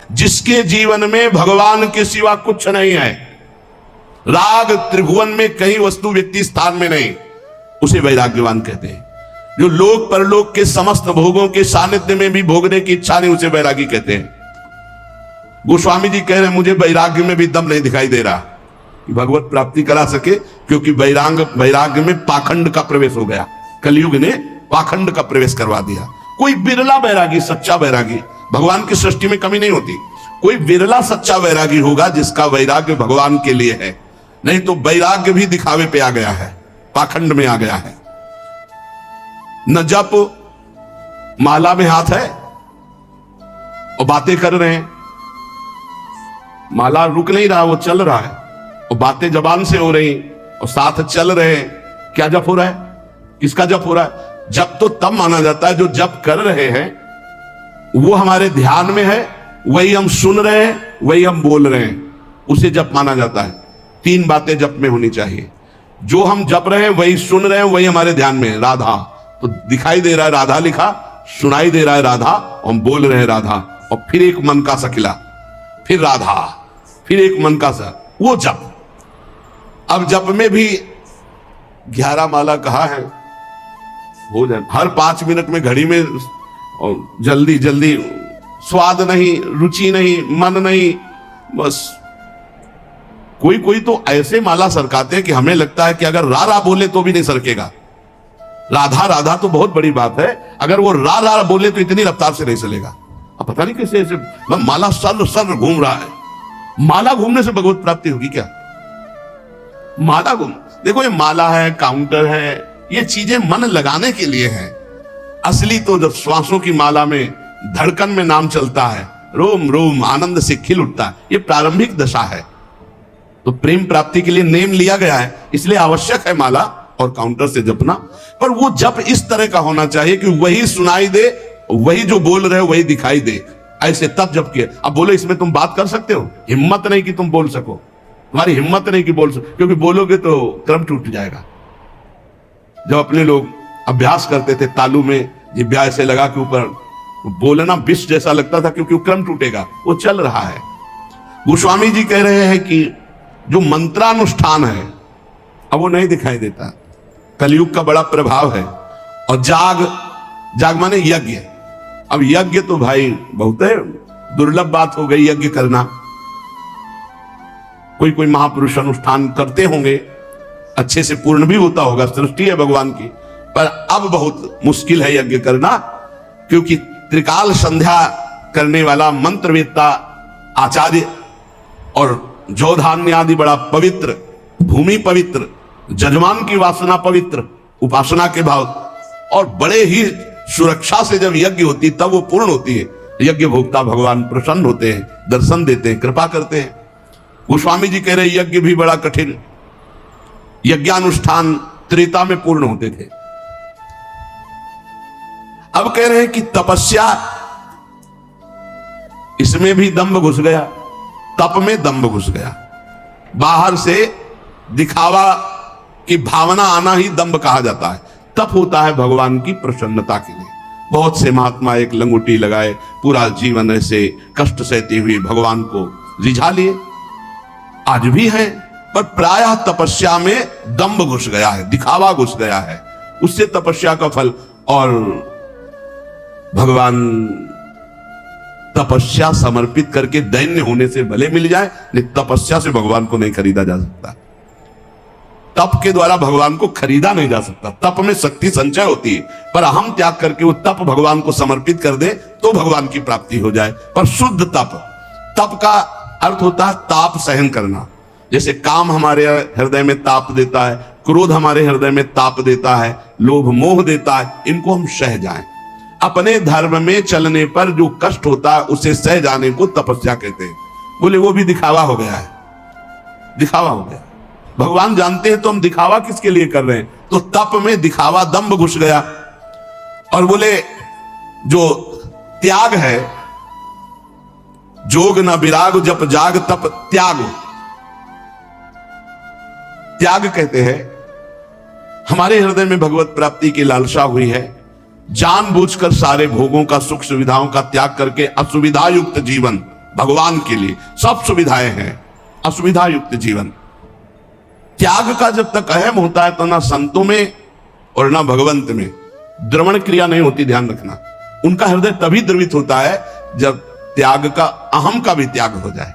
जिसके जीवन में भगवान के सिवा कुछ नहीं है, राग त्रिभुवन में कहीं वस्तु व्यक्ति स्थान में नहीं, उसे वैराग्यवान कहते हैं। जो लोक परलोक के समस्त भोगों के सानिध्य में भी भोगने की इच्छा नहीं, उसे वैरागी कहते हैं। गोस्वामी जी कह रहे हैं मुझे वैराग्य में भी दम नहीं दिखाई दे रहा कि भगवत प्राप्ति करा सके, क्योंकि वैराग्य में पाखंड का प्रवेश हो गया। कलयुग ने पाखंड का प्रवेश करवा दिया। कोई बिरला वैरागी, सच्चा वैरागी, भगवान की सृष्टि में कमी नहीं होती, कोई बिरला सच्चा वैरागी होगा जिसका वैराग्य भगवान के लिए है। नहीं तो वैराग्य भी दिखावे पे आ गया है, पाखंड में आ गया है। न जप, माला में हाथ है और बातें कर रहे हैं, माला रुक नहीं रहा, वो चल रहा है, और बातें जबान से हो रही और साथ चल रहे हैं। क्या जप हो रहा है? किसका जप हो रहा है? जप तो तब माना जाता है जो जप कर रहे हैं वो हमारे ध्यान में है, वही हम सुन रहे हैं, वही हम बोल रहे हैं, उसे जप माना जाता है। 3 बातें जप में होनी चाहिए। जो हम जप रहे हैं वही सुन रहे हैं, वही हमारे ध्यान में है। राधा तो दिखाई दे रहा है, राधा लिखा, सुनाई दे रहा है राधा, हम बोल रहे हैं राधा, और फिर एक मन का सकिला, फिर राधा, फिर एक मन का सा, वो जप। अब जप में भी 11 माला कहा है, हो जाए हर 5 मिनट में घड़ी में, और जल्दी जल्दी, स्वाद नहीं, रुचि नहीं, मन नहीं, बस। कोई कोई तो ऐसे माला सरकाते हैं कि हमें लगता है कि अगर रा रा बोले तो भी नहीं सरकेगा। राधा राधा तो बहुत बड़ी बात है, अगर वो रा रा बोले तो इतनी रफ्तार से नहीं चलेगा। अब पता नहीं कैसे ऐसे माला सर सर घूम रहा है। माला घूमने से भगवत प्राप्ति होगी क्या? माला घूम, देखो ये माला है, काउंटर है, ये चीजें मन लगाने के लिए है। असली तो जब श्वासों की माला में, धड़कन में नाम चलता है, रोम रोम आनंद से खिल उठता है, ये प्रारंभिक दशा है। तो प्रेम प्राप्ति के लिए नेम लिया गया है, इसलिए आवश्यक है माला और काउंटर से जपना। पर वो जप इस तरह का होना चाहिए कि वही सुनाई दे, वही जो बोल रहे हो वही दिखाई दे, ऐसे तब जप किए। अब बोलो इसमें तुम बात कर सकते हो? हिम्मत नहीं कि तुम बोल सको, तुम्हारी हिम्मत नहीं कि बोल सको, क्योंकि बोलोगे तो क्रम टूट जाएगा। जब अपने लोग अभ्यास करते थे तालू में, जिभ्या ऐसे लगा के ऊपर बोलना विष जैसा लगता था, क्योंकि क्रम टूटेगा, वो चल रहा है। गोस्वामी जी कह रहे हैं कि जो मंत्रानुष्ठान है अब वो नहीं दिखाई देता, कलयुग का बड़ा प्रभाव है। और जाग माने यज्ञ। अब यज्ञ तो भाई बहुत है दुर्लभ बात हो गई, यज्ञ करना। कोई कोई महापुरुष अनुष्ठान करते होंगे, अच्छे से पूर्ण भी होता होगा, सृष्टि है भगवान की, पर अब बहुत मुश्किल है यज्ञ करना, क्योंकि त्रिकाल संध्या करने वाला मंत्रवेत्ता आचार्य और जौधान्य आदि बड़ा पवित्र, भूमि पवित्र, जजमान की वासना पवित्र, उपासना के भाव, और बड़े ही सुरक्षा से जब यज्ञ होती तब वो पूर्ण होती है। यज्ञ भोक्ता भगवान प्रसन्न होते हैं, दर्शन देते हैं, कृपा करते हैं। गोस्वामी जी कह रहे यज्ञ भी बड़ा कठिन, यज्ञानुष्ठान त्रेता में पूर्ण होते थे। अब कह रहे हैं कि तपस्या, इसमें भी दंभ घुस गया, तप में दंभ घुस गया। बाहर से दिखावा की भावना आना ही दंभ कहा जाता है। तप होता है भगवान की प्रसन्नता के लिए। बहुत से महात्मा एक लंगोटी लगाए पूरा जीवन ऐसे कष्ट सहते हुए भगवान को रिझा लिए, आज भी है, पर प्रायः तपस्या में दंभ घुस गया है, दिखावा घुस गया है, उससे तपस्या का फल। और भगवान तपस्या समर्पित करके दैन्य होने से भले मिल जाए, लेकिन तपस्या से भगवान को नहीं खरीदा जा सकता। तप के द्वारा भगवान को खरीदा नहीं जा सकता। तप में शक्ति संचय होती है, पर अहम त्याग करके वो तप भगवान को समर्पित कर दे तो भगवान की प्राप्ति हो जाए। पर शुद्ध तप, तप का अर्थ होता है ताप सहन करना। जैसे काम हमारे हृदय में ताप देता है, क्रोध हमारे हृदय में ताप देता है, लोभ मोह देता है, इनको हम सह जाएं। अपने धर्म में चलने पर जो कष्ट होता है उसे सह जाने को तपस्या कहते हैं। बोले वो भी दिखावा हो गया है, दिखावा हो गया। भगवान जानते हैं तो हम दिखावा किसके लिए कर रहे हैं, तो तप में दिखावा दंभ घुस गया। और बोले जो त्याग है, जोग न विराग जप जाग तप त्याग, त्याग कहते हैं हमारे हृदय में भगवत प्राप्ति की लालसा हुई है, जानबूझकर सारे भोगों का, सुख सुविधाओं का त्याग करके असुविधा युक्त जीवन भगवान के लिए सब सुविधाएं हैं, असुविधा युक्त जीवन। त्याग का जब तक अहम होता है तो ना संतों में और ना भगवंत में द्रवण क्रिया नहीं होती, ध्यान रखना। उनका हृदय तभी द्रवित होता है जब त्याग का, अहम का भी त्याग हो जाए।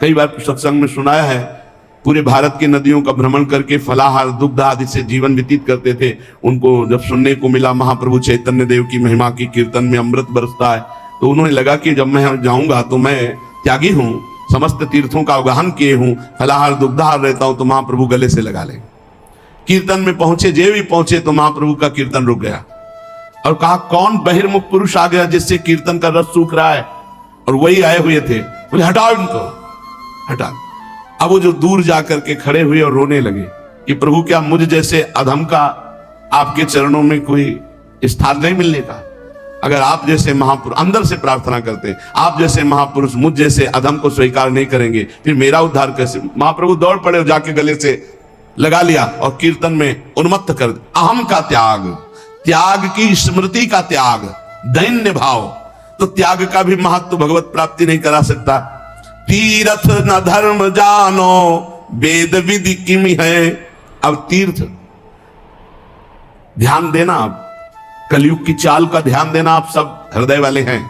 कई बार सत्संग में सुनाया है, पूरे भारत की नदियों का भ्रमण करके फलाहार दुग्ध आदि से जीवन व्यतीत करते थे। उनको जब सुनने को मिला महाप्रभु चैतन्य देव की महिमा की कीर्तन में अमृत बरसता है, तो उन्होंने लगा कि जब मैं जाऊंगा तो मैं त्यागी हूं, समस्त तीर्थों का अवगाहन किए हूं, फलाहार दुग्धाहार रहता हूं, तो महाप्रभु गले से लगा ले। कीर्तन में पहुंचे, जे भी पहुंचे तो महाप्रभु का कीर्तन रुक गया और कहा कौन बहिर्मुख पुरुष आ गया जिससे कीर्तन का रस सूख रहा है, और वही आए हुए थे। बोले हटाओ इनको, हटा। अब वो जो दूर जाकर के खड़े हुए और रोने लगे कि प्रभु क्या मुझ जैसे अधम का आपके चरणों में कोई स्थान नहीं मिलने का? अगर आप जैसे महापुरुष, अंदर से प्रार्थना करते, आप जैसे महापुरुष मुझ जैसे अधम को स्वीकार नहीं करेंगे, फिर मेरा उद्धार कैसे? महाप्रभु दौड़ पड़े और जाके गले से लगा लिया और कीर्तन में उन्मत्त कर। अहम का त्याग, त्याग की स्मृति का त्याग, दैन्य भाव। तो त्याग का भी महत्व भगवत प्राप्ति नहीं करा सकता। तीर्थ न धर्म जानो वेद विधि किम है। अब तीर्थ, ध्यान देना, आप कलयुग की चाल का ध्यान देना, आप सब हृदय वाले हैं।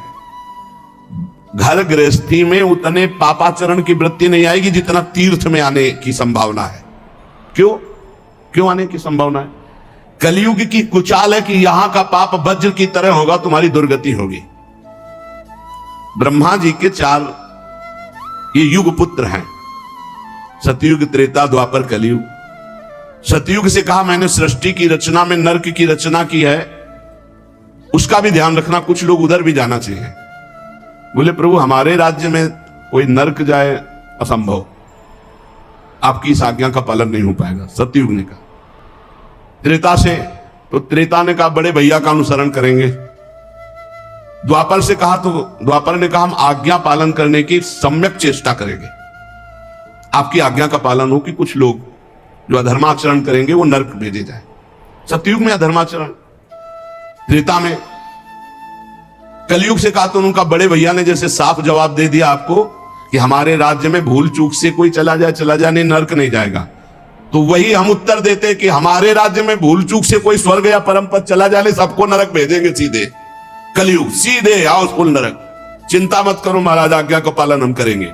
घर गृहस्थी में उतने पापाचरण की वृत्ति नहीं आएगी जितना तीर्थ में आने की संभावना है। क्यों आने की संभावना है? कलयुग की कुचाल है कि यहां का पाप वज्र की तरह होगा, तुम्हारी दुर्गति होगी। ब्रह्मा जी के 4 ये युग पुत्र हैं, सतयुग, त्रेता, द्वापर, कलयुग। सतयुग से कहा मैंने सृष्टि की रचना में नरक की रचना की है, उसका भी ध्यान रखना, कुछ लोग उधर भी जाना चाहिए। बोले प्रभु हमारे राज्य में कोई नरक जाए असंभव, आपकी इस आज्ञा का पालन नहीं हो पाएगा। सतयुग ने कहा। त्रेता से, तो त्रेता ने कहा बड़े भैया का अनुसरण करेंगे। द्वापर से कहा तो द्वापर ने कहा हम आज्ञा पालन करने की सम्यक चेष्टा करेंगे, आपकी आज्ञा का पालन हो कि कुछ लोग जो अधर्माचरण करेंगे वो नरक भेजे जाए। सतयुग में अधर्माचरण, त्रेता में। कलयुग से कहा तो उनका बड़े भैया ने जैसे साफ जवाब दे दिया आपको कि हमारे राज्य में भूल चूक से कोई चला जाए नहीं, नरक नहीं जाएगा। तो वही हम उत्तर देते कि हमारे राज्य में भूल चूक से कोई स्वर्ग या परम पद चला जाए, सबको नरक भेजेंगे सीधे। कलयुग सीधे हाउसफुल नरक। चिंता मत करो महाराज, आज्ञा का पालन हम करेंगे।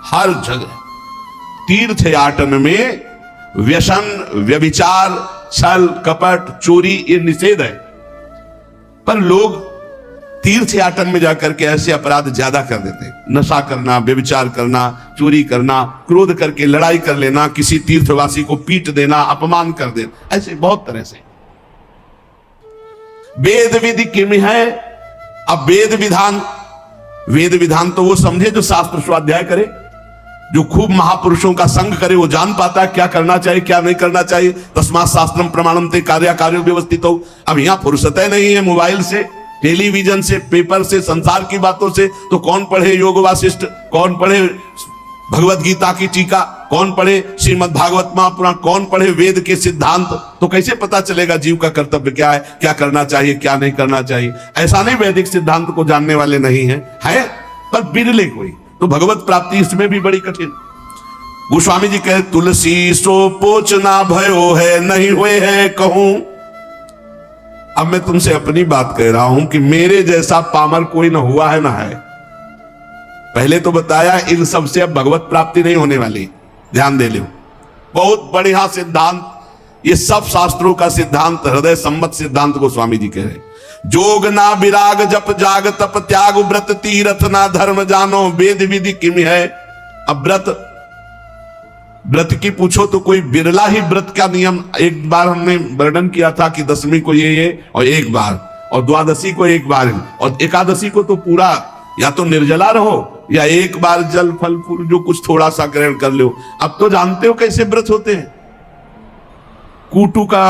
हर जगह तीर्थ याटन में व्यसन, व्यभिचार, छल, कपट, चोरी ये निषेध है, पर लोग तीर्थ याटन में जाकर के ऐसे अपराध ज्यादा कर देते हैं। नशा करना, व्यभिचार करना, चोरी करना, क्रोध करके लड़ाई कर लेना, किसी तीर्थवासी को पीट देना, अपमान कर देना, ऐसे बहुत तरह से। वेद विधि किम है। अब वेद विधान तो वो समझे जो शास्त्र स्वाध्याय करे, जो खूब महापुरुषों का संग करे, वो जान पाता है क्या करना चाहिए क्या नहीं करना चाहिए। तस्मात् शास्त्रम प्रमाणम ते कार्य व्यवस्थित हो। अब यहां फुर्सतें नहीं है मोबाइल से, टेलीविजन से, पेपर से, संसार की बातों से। तो कौन पढ़े योग वासिष्ठ, कौन पढ़े भगवत गीता की टीका, कौन पढ़े श्रीमद् भागवत महापुराण, कौन पढ़े वेद के सिद्धांत। तो कैसे पता चलेगा जीव का कर्तव्य क्या है, क्या करना चाहिए क्या नहीं करना चाहिए। ऐसा नहीं वैदिक सिद्धांत को जानने वाले नहीं है पर बिरले कोई। तो भगवत प्राप्ति इसमें भी बड़ी कठिन। गोस्वामी जी कहे तुलसी सो पोचना भयो है, नहीं हुए है कहूं। अब मैं तुमसे अपनी बात कह रहा हूं कि मेरे जैसा पामर कोई ना हुआ है ना है। पहले तो बताया इन सब से अब भगवत प्राप्ति नहीं होने वाली, ध्यान दे लो। बहुत बढ़िया सिद्धांत, ये सब शास्त्रों का सिद्धांत, हृदय सम्मत सिद्धांत को स्वामी जी कह रहे। जोग ना विराग जप जाग तप त्याग व्रत तीरथ ना धर्म जानो वेद विधि किम है। अब व्रत की पूछो तो कोई बिरला ही व्रत का नियम। एक बार हमने वर्णन किया था कि दशमी को ये और एक बार, और द्वादशी को एक बार, और एकादशी को तो पूरा या तो निर्जला रहो या एक बार जल फल फूल जो कुछ थोड़ा सा ग्रहण कर लो। अब तो जानते हो कैसे व्रत होते हैं, कूटू का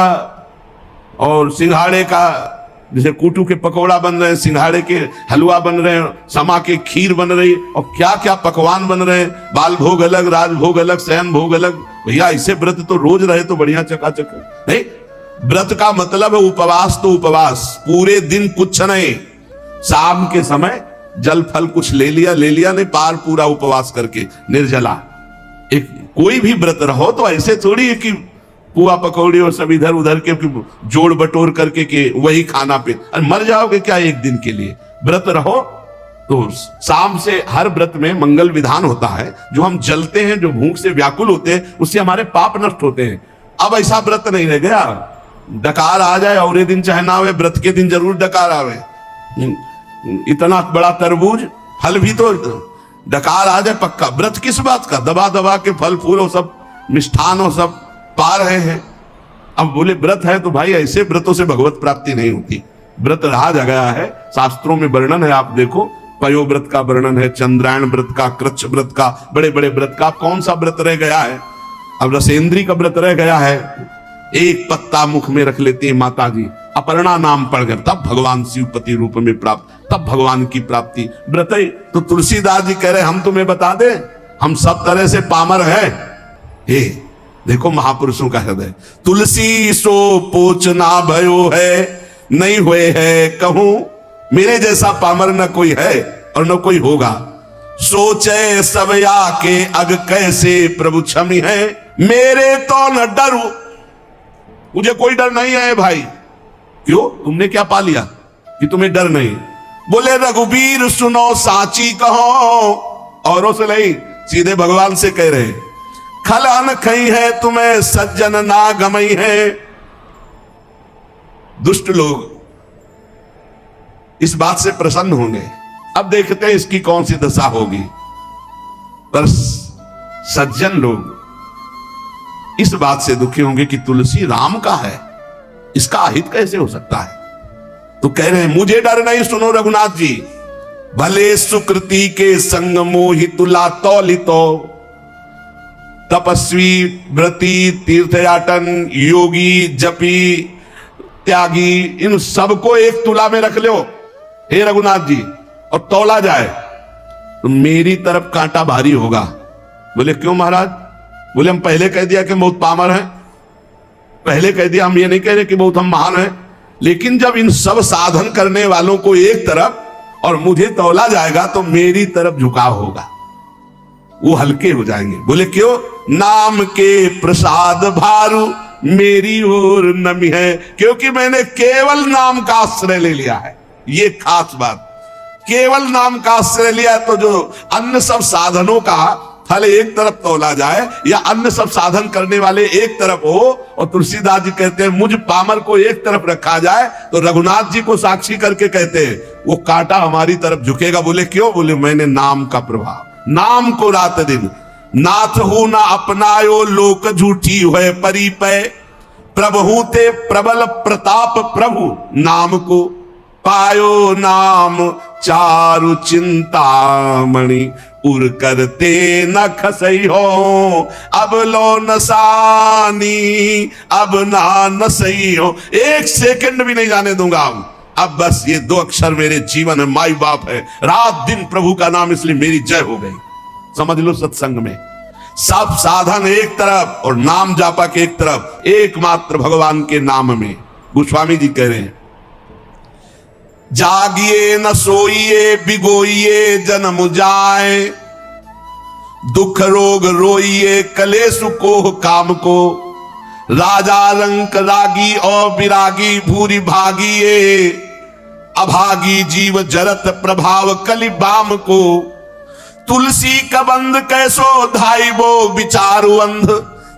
और सिंघाड़े का। जैसे कूटू के पकौड़ा बन रहे हैं, सिंघाड़े के हलवा बन रहे हैं, समा के खीर बन रही, और क्या क्या पकवान बन रहे हैं। बाल भोग अलग, राज भोग अलग, शयन भोग अलग। भैया ऐसे व्रत तो रोज रहे तो बढ़िया चकाचक नहीं। व्रत का मतलब है उपवास, तो उपवास पूरे दिन कुछ नहीं, शाम के समय जल फल कुछ ले लिया नहीं, पार पूरा उपवास करके निर्जला। एक कोई भी व्रत रहो तो ऐसे थोड़ी है कि पुआ पकौड़ी और सब इधर उधर के जोड़ बटोर करके कि वही खाना पे, अरे मर जाओगे क्या एक दिन के लिए। व्रत रहो तो शाम से हर व्रत में मंगल विधान होता है, जो हम जलते हैं, जो भूख से व्याकुल होते हैं, उससे हमारे पाप नष्ट होते हैं। अब ऐसा व्रत नहीं रह गया, डकार आ जाए और दिन चाहे ना आवे, व्रत के दिन जरूर डकार आवे। इतना बड़ा तरबूज फल भी तो डकार आ जाए पक्का। व्रत किस बात का, दबा दबा के फल फूल और सब मिष्ठान और सब पा रहे हैं। अब बोले व्रत है तो भाई ऐसे व्रतों से भगवत प्राप्ति नहीं होती। व्रत रहा गया है, शास्त्रों में वर्णन है, आप देखो पयो व्रत का वर्णन है, चंद्रायण व्रत का, कृच्छ व्रत का, बड़े बड़े व्रत का। कौन सा व्रत रह गया है? अब रसेंद्री का व्रत रह गया है। एक पत्ता मुख में रख लेती है माता जी, अपर्णा नाम पढ़कर, तब भगवान शिवपति रूप में प्राप्त, तब भगवान की प्राप्ति। व्रत तो तुलसीदास जी कह रहे हम तुम्हें बता दें, हम सब तरह से पामर है। हे देखो महापुरुषों का हृदय, तुलसी सो पोचना भयो है, नहीं हुए है कहूं, मेरे जैसा पामर न कोई है और न कोई होगा। सोचे सब के अग कैसे प्रभु क्षमी है, मेरे तो न डरू, मुझे कोई डर नहीं है भाई। क्यों, तुमने क्या पा लिया कि तुम्हें डर नहीं? बोले रघुबीर सुनो साची कहो, औरों से नहीं, सीधे भगवान से कह रहे, खलन खई है तुम्हें सज्जन ना गमई है। दुष्ट लोग इस बात से प्रसन्न होंगे, अब देखते हैं इसकी कौन सी दशा होगी। पर सज्जन लोग इस बात से दुखी होंगे कि तुलसी राम का है, इसका अहित कैसे हो सकता है। तो कह रहे हैं मुझे डर नहीं, सुनो रघुनाथ जी, भले सुकृति के संग मोहि तुला तौलितो, तपस्वी व्रती तीर्थयाटन योगी जपी त्यागी, इन सबको एक तुला में रख लो हे रघुनाथ जी, और तौला जाए तो मेरी तरफ कांटा भारी होगा। बोले क्यों महाराज? बोले हम पहले कह दिया कि बहुत पामर है, पहले कह दिया, हम ये नहीं कह रहे कि बहुत हम महान हैं, लेकिन जब इन सब साधन करने वालों को एक तरफ और मुझे तौला जाएगा तो मेरी तरफ झुकाव होगा, वो हल्के हो जाएंगे। बोले क्यों? नाम के प्रसाद भारू मेरी ओर नमी है, क्योंकि मैंने केवल नाम का आश्रय ले लिया है। ये खास बात, केवल नाम का आश्रय लिया तो जो अन्य सब साधनों का फल एक तरफ तौला जाए या अन्य सब साधन करने वाले एक तरफ हो, और तुलसीदास जी कहते हैं मुझ पामर को एक तरफ रखा जाए तो रघुनाथ जी को साक्षी करके कहते हैं वो कांटा हमारी तरफ झुकेगा। बोले क्यों? बोले मैंने नाम का प्रभाव, नाम को रात दिन, नाथ हूं ना अपनायो लोक झूठी हुए परिपय, प्रभु ते प्रबल प्रताप प्रभु नाम को पायो, नाम चारु चिंतामणि उर करते न खसई हो, अब लो नसानी अब ना नसई हो, एक सेकंड भी नहीं जाने दूंगा। अब बस ये दो अक्षर मेरे जीवन है, माई बाप है, रात दिन प्रभु का नाम, इसलिए मेरी जय हो गई। समझ लो सत्संग में सब साधन एक तरफ और नाम जापा के एक तरफ, एकमात्र भगवान के नाम में। गोस्वामी जी कह रहे हैं जागिए न सोइए बिगोइए जन्म जाए, दुख रोग रोइए कलेश को काम को, राजा रंक रागी और विरागी भूरी भागिए, अभागी जीव जरत प्रभाव कलि बाम को, तुलसी कबंद कैसो धाई वो विचारु अंध,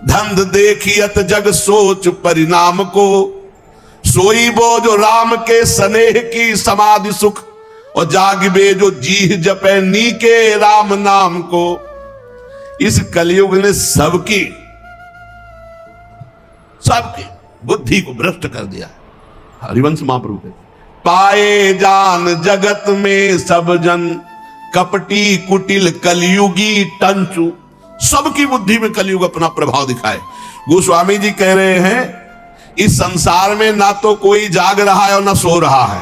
धंध देखियत जग सोच परिणाम को, सोई वो जो राम के स्नेह की समाधि सुख, और जागबे जो जीह जपे नी के राम नाम को। इस कलयुग ने सबकी बुद्धि को भ्रष्ट कर दिया। हरिवंश महाप्रभु कहते पाए जान जगत में सब जन, कपटी कुटिल कलयुगी टंचु, सबकी बुद्धि में कलयुग अपना प्रभाव दिखाए। गोस्वामी जी कह रहे हैं इस संसार में ना तो कोई जाग रहा है और ना सो रहा है,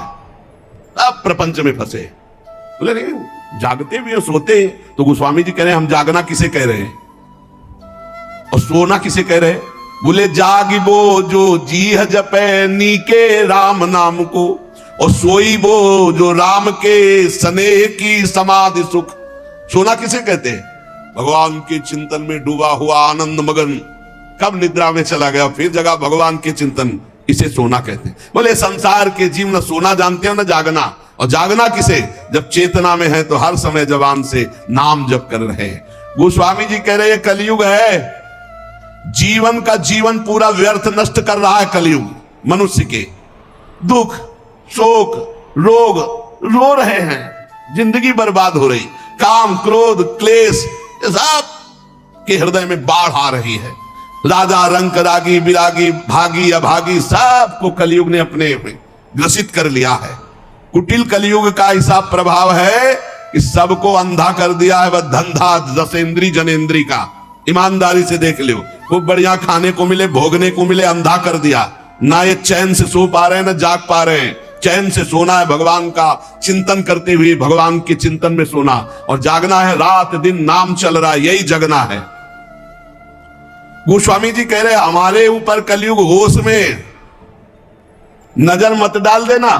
अब प्रपंच में फंसे। बोले नहीं, जागते भी हैं सोते हैं, तो गोस्वामी जी कह रहे हैं हम जागना किसे कह रहे हैं और सोना किसे कह रहे हैं? बोले जागिबो जो जीह जपे नी के राम नाम को, और सोई वो जो राम के स्नेह की समाधि सुख। सोना किसे कहते हैं? भगवान के चिंतन में डूबा हुआ आनंद मगन कब निद्रा में चला गया फिर जगह भगवान के चिंतन, इसे सोना कहते हैं। बोले संसार के जीव न सोना जानते हो न जागना। और जागना किसे? जब चेतना में है तो हर समय जबान से नाम जप कर रहे हैं। गोस्वामी जी कह रहे हैं कलयुग है, जीवन का जीवन पूरा व्यर्थ नष्ट कर रहा है कलयुग। मनुष्य के दुख शोक रोग रो रहे हैं, जिंदगी बर्बाद हो रही, काम क्रोध क्लेश सब के हृदय में बाढ़ आ रही है। राजा रंक रागी विरागी भागी अभागी सबको कलयुग ने अपने में ग्रसित कर लिया है। कुटिल कलयुग का ऐसा प्रभाव है कि सबको अंधा कर दिया है। वह धंधा दसेंद्री जनेंद्री का, ईमानदारी से देख लो। खूब बढ़िया खाने को मिले भोगने को मिले, अंधा कर दिया। ना ये चैन से सो पा रहे हैं ना जाग पा रहे हैं। चैन से सोना है भगवान का चिंतन करते हुए, भगवान के चिंतन में सोना, और जागना है रात दिन नाम चल रहा है, यही जगना है। गोस्वामी जी कह रहे हमारे ऊपर कलयुग होश में नजर मत डाल देना।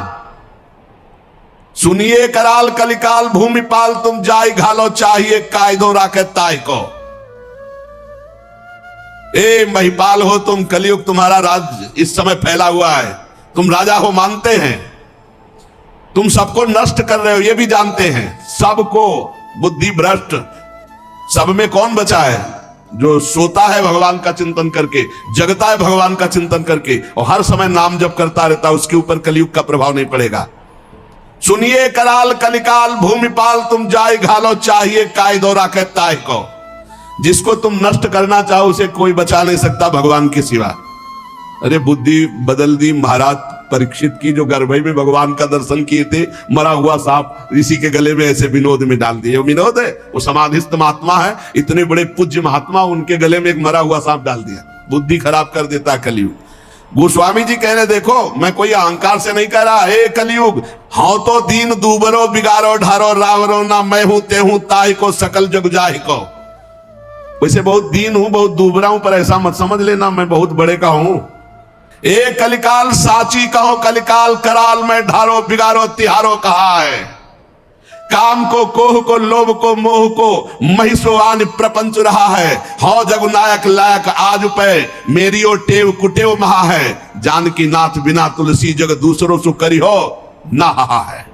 सुनिए कराल कलिकाल भूमिपाल तुम जाय घालो चाहिए कायदो राखे ताय को। ए महिपाल हो तुम, कलयुग तुम्हारा राज इस समय फैला हुआ है। तुम राजा हो मानते हैं, तुम सबको नष्ट कर रहे हो ये भी जानते हैं। सबको बुद्धि भ्रष्ट, सब में कौन बचा है? जो सोता है भगवान का चिंतन करके, जगता है भगवान का चिंतन करके और हर समय नाम जप करता रहता है, उसके ऊपर कलयुग का प्रभाव नहीं पड़ेगा। सुनिए कराल कलिकाल भूमिपाल तुम जाय घालो चाहिए कायदो राखे ताय को। जिसको तुम नष्ट करना चाहो उसे कोई बचा नहीं सकता भगवान के सिवा। अरे बुद्धि बदल दी महाराज परीक्षित की, जो गर्भ में भगवान का दर्शन किए थे, मरा हुआ सांप ऋषि के गले में ऐसे विनोद में डाल दिए। वो विनोद है, वो समाधिस्थ महात्मा है, इतने बड़े पूज्य महात्मा, उनके गले में एक मरा हुआ सांप डाल दिया। बुद्धि खराब कर देता कलयुग। गोस्वामी जी कह रहे देखो मैं कोई अहंकार से नहीं कह रहा, हे कलयुग हाँ तो दीन दूबरो बिगारो ढारो रावरो ना मैं हूं ते हूं ताई को सकल जग जाहि को। वैसे बहुत दीन हूं बहुत दूबरा हूं, पर ऐसा मत समझ लेना मैं बहुत बड़े का हूं। ए कलिकाल साची कहो कलिकाल कराल में ढारो बिगारो तिहारो कहा है। काम को कोह को लोभ को मोह को महिषोआन प्रपंच रहा है। हो जग नायक लायक आज पे मेरी ओ टेव कुटेव महा है। जानकी नाथ बिना तुलसी जग दूसरों सु करी हो ना है।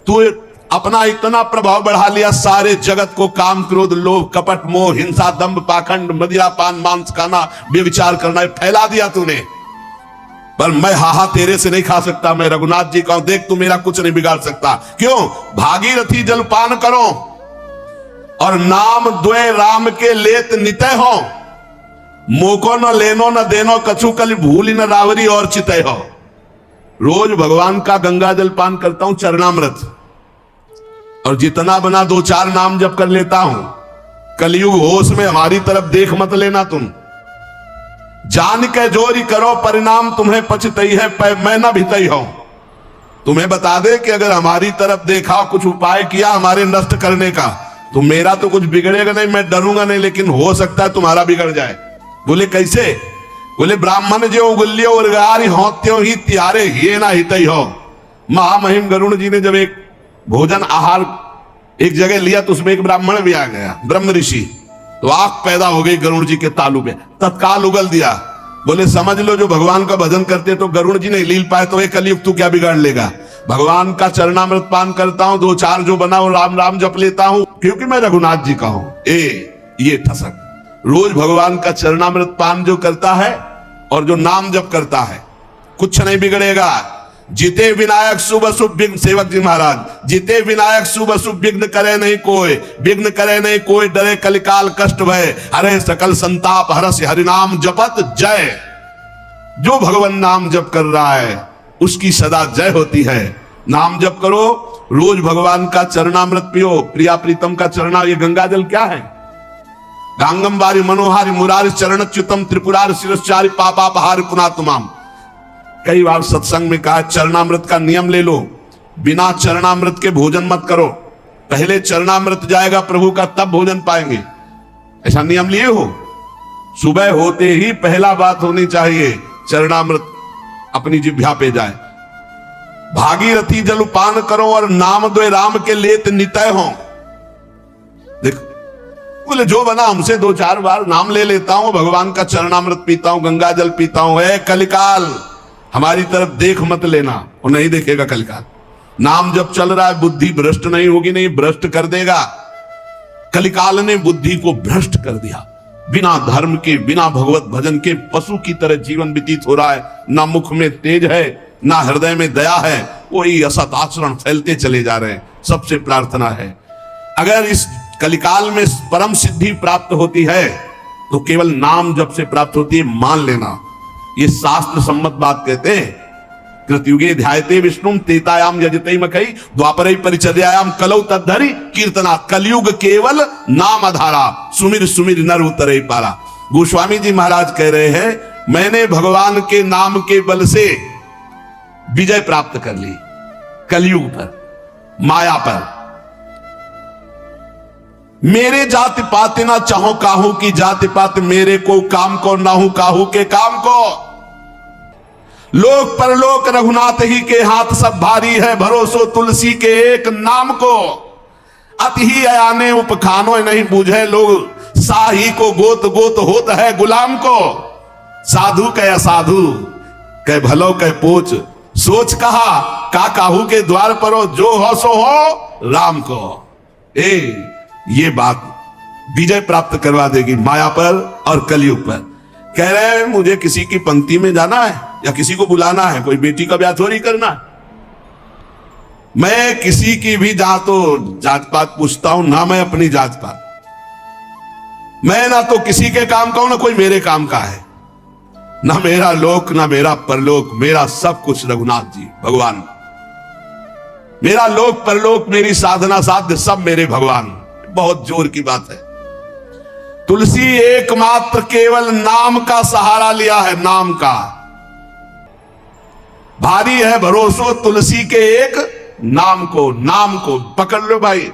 तू अपना इतना प्रभाव बढ़ा लिया, सारे जगत को काम क्रोध लोभ कपट मोह हिंसा दंभ पाखंड मदिरा पान मांस खाना व्यभिचार करना फैला दिया तूने। पर मैं हाहा तेरे से नहीं खा सकता, मैं रघुनाथ जी का देख तू मेरा कुछ नहीं बिगाड़ सकता। क्यों? भागीरथी जल पान करो और नाम द्वे राम के लेत नितय हो। मोको न लेनो न देनो कछु कल भूली न रावरी और चितय हो। रोज भगवान का गंगा जल पान करता हूं चरणामृत, और जितना बना दो चार नाम जप कर लेता हूं। कलयुग होश में हमारी तरफ देख मत लेना तुम। जान के जोरी करो परिणाम तुम्हें पछतई है मैं न भीतई हो। तुम्हें बता दे कि अगर हमारी तरफ देखा कुछ उपाय किया हमारे नष्ट करने का, तो मेरा तो कुछ बिगड़ेगा नहीं, मैं डरूंगा नहीं, लेकिन हो सकता है तुम्हारा बिगड़ जाए। बोले कैसे? बोले ब्राह्मण जो उगल्यो उर्गारी होत्यो ही त्यारे ये ना हितई हो। महामहिम गरुड़ जी ने जब एक भोजन आहार एक जगह लिया तो उसमें एक ब्राह्मण भी आ गया, ब्रह्म ऋषि। तो आंख पैदा हो गई गरुड़ जी के तालु में, तत्काल उगल दिया। बोले समझ लो जो भगवान का भजन करते तो गरुड़ जी नहीं लील पाए तो एक कलयुग तू क्या बिगाड़ लेगा। भगवान का चरणामृत पान करता हूं, दो चार जो बना वो राम राम जप लेता हूं क्योंकि मैं रघुनाथ जी का हूं। ये ठसक रोज भगवान का चरणामृत पान जो करता है और जो नाम जप करता है कुछ नहीं बिगड़ेगा। जिते विनायक शुभ शुभ विघ्न, सेवक जी महाराज, जिते विनायक शुभ शुभ विघ्न करे नहीं कोई, विघ्न करे नहीं कोई, डरे कलिकाल कष्ट भय, हरे सकल संताप हरस हरिनाम जपत जय। जो भगवान नाम जप कर रहा है उसकी सदा जय होती है। नाम जप करो, रोज भगवान का चरणामृत पियो। प्रिया प्रीतम का चरणा, ये गंगा जल क्या है? गांगम बारी मनोहारी मुरारी चरणच्युतम त्रिपुरार शिरश्चारी पापापहारी पुनातुमाम। कई बार सत्संग में कहा चरणामृत का नियम ले लो, बिना चरणामृत के भोजन मत करो। पहले चरणामृत जाएगा प्रभु का तब भोजन पाएंगे, ऐसा नियम लिए हो। सुबह होते ही पहला बात होनी चाहिए चरणामृत अपनी जिह्वा पे जाए। भागीरथी जल पान करो और नाम दो राम के लेत नितय हो। देखो बोले जो बना हमसे 2-4 बार नाम ले लेता हूं, भगवान का चरणामृत पीता हूं, गंगा जल पीता हूं। कलिकाल हमारी तरफ देख मत लेना, वो नहीं देखेगा कलिकाल। नाम जब चल रहा है बुद्धि भ्रष्ट नहीं होगी, नहीं भ्रष्ट कर देगा। कलिकाल ने बुद्धि को भ्रष्ट कर दिया। बिना धर्म के, बिना भगवत भजन के पशु की तरह जीवन व्यतीत हो रहा है। ना मुख में तेज है, ना हृदय में दया है, वही असत आचरण फैलते चले जा रहे हैं। सबसे प्रार्थना है, अगर इस कलिकाल में परम सिद्धि प्राप्त होती है तो केवल नाम जब से प्राप्त होती है, मान लेना। ये शास्त्र सम्मत बात कहते हैं। कृतयुगे ध्यायते विष्णुम तेतायाम यजते मकई द्वापरे परिचर्यायाम कलौ तद्धरि कीर्तना। कलयुग केवल नाम आधारा, सुमिर सुमिर नर उतरे पारा। गोस्वामी जी महाराज कह रहे हैं, मैंने भगवान के नाम के बल से विजय प्राप्त कर ली कलयुग पर, माया पर। मेरे जाति पात ना चाहो काहू की जाति पात, मेरे को काम को नाहू काहू के काम को। लोक परलोक रघुनाथ ही के हाथ सब भारी है, भरोसो तुलसी के एक नाम को। अति ही आने उपखानो नहीं बूझे लोग, साही को गोत गोत होत है गुलाम को। साधु कह असाधु कह भलो कह पोच, सोच कहा का काहू के द्वार परो, जो हो सो हो राम को। ये बात विजय प्राप्त करवा देगी माया पर और कलयुग पर। कह रहे हैं मुझे किसी की पंक्ति में जाना है या किसी को बुलाना है, कोई बेटी का ब्याह थोड़ी करना। मैं किसी की भी जहां तो जात पात पूछता हूं ना, मैं अपनी जात पात, मैं ना तो किसी के काम का हूं ना कोई मेरे काम का है। ना मेरा लोक ना मेरा परलोक, मेरा सब कुछ रघुनाथ जी भगवान। मेरा लोक परलोक, मेरी साधना साध्य सब मेरे भगवान। बहुत जोर की बात है। तुलसी एकमात्र केवल नाम का सहारा लिया है, नाम का। भारी है भरोसो तुलसी के एक नाम को। नाम को पकड़ लो भाई।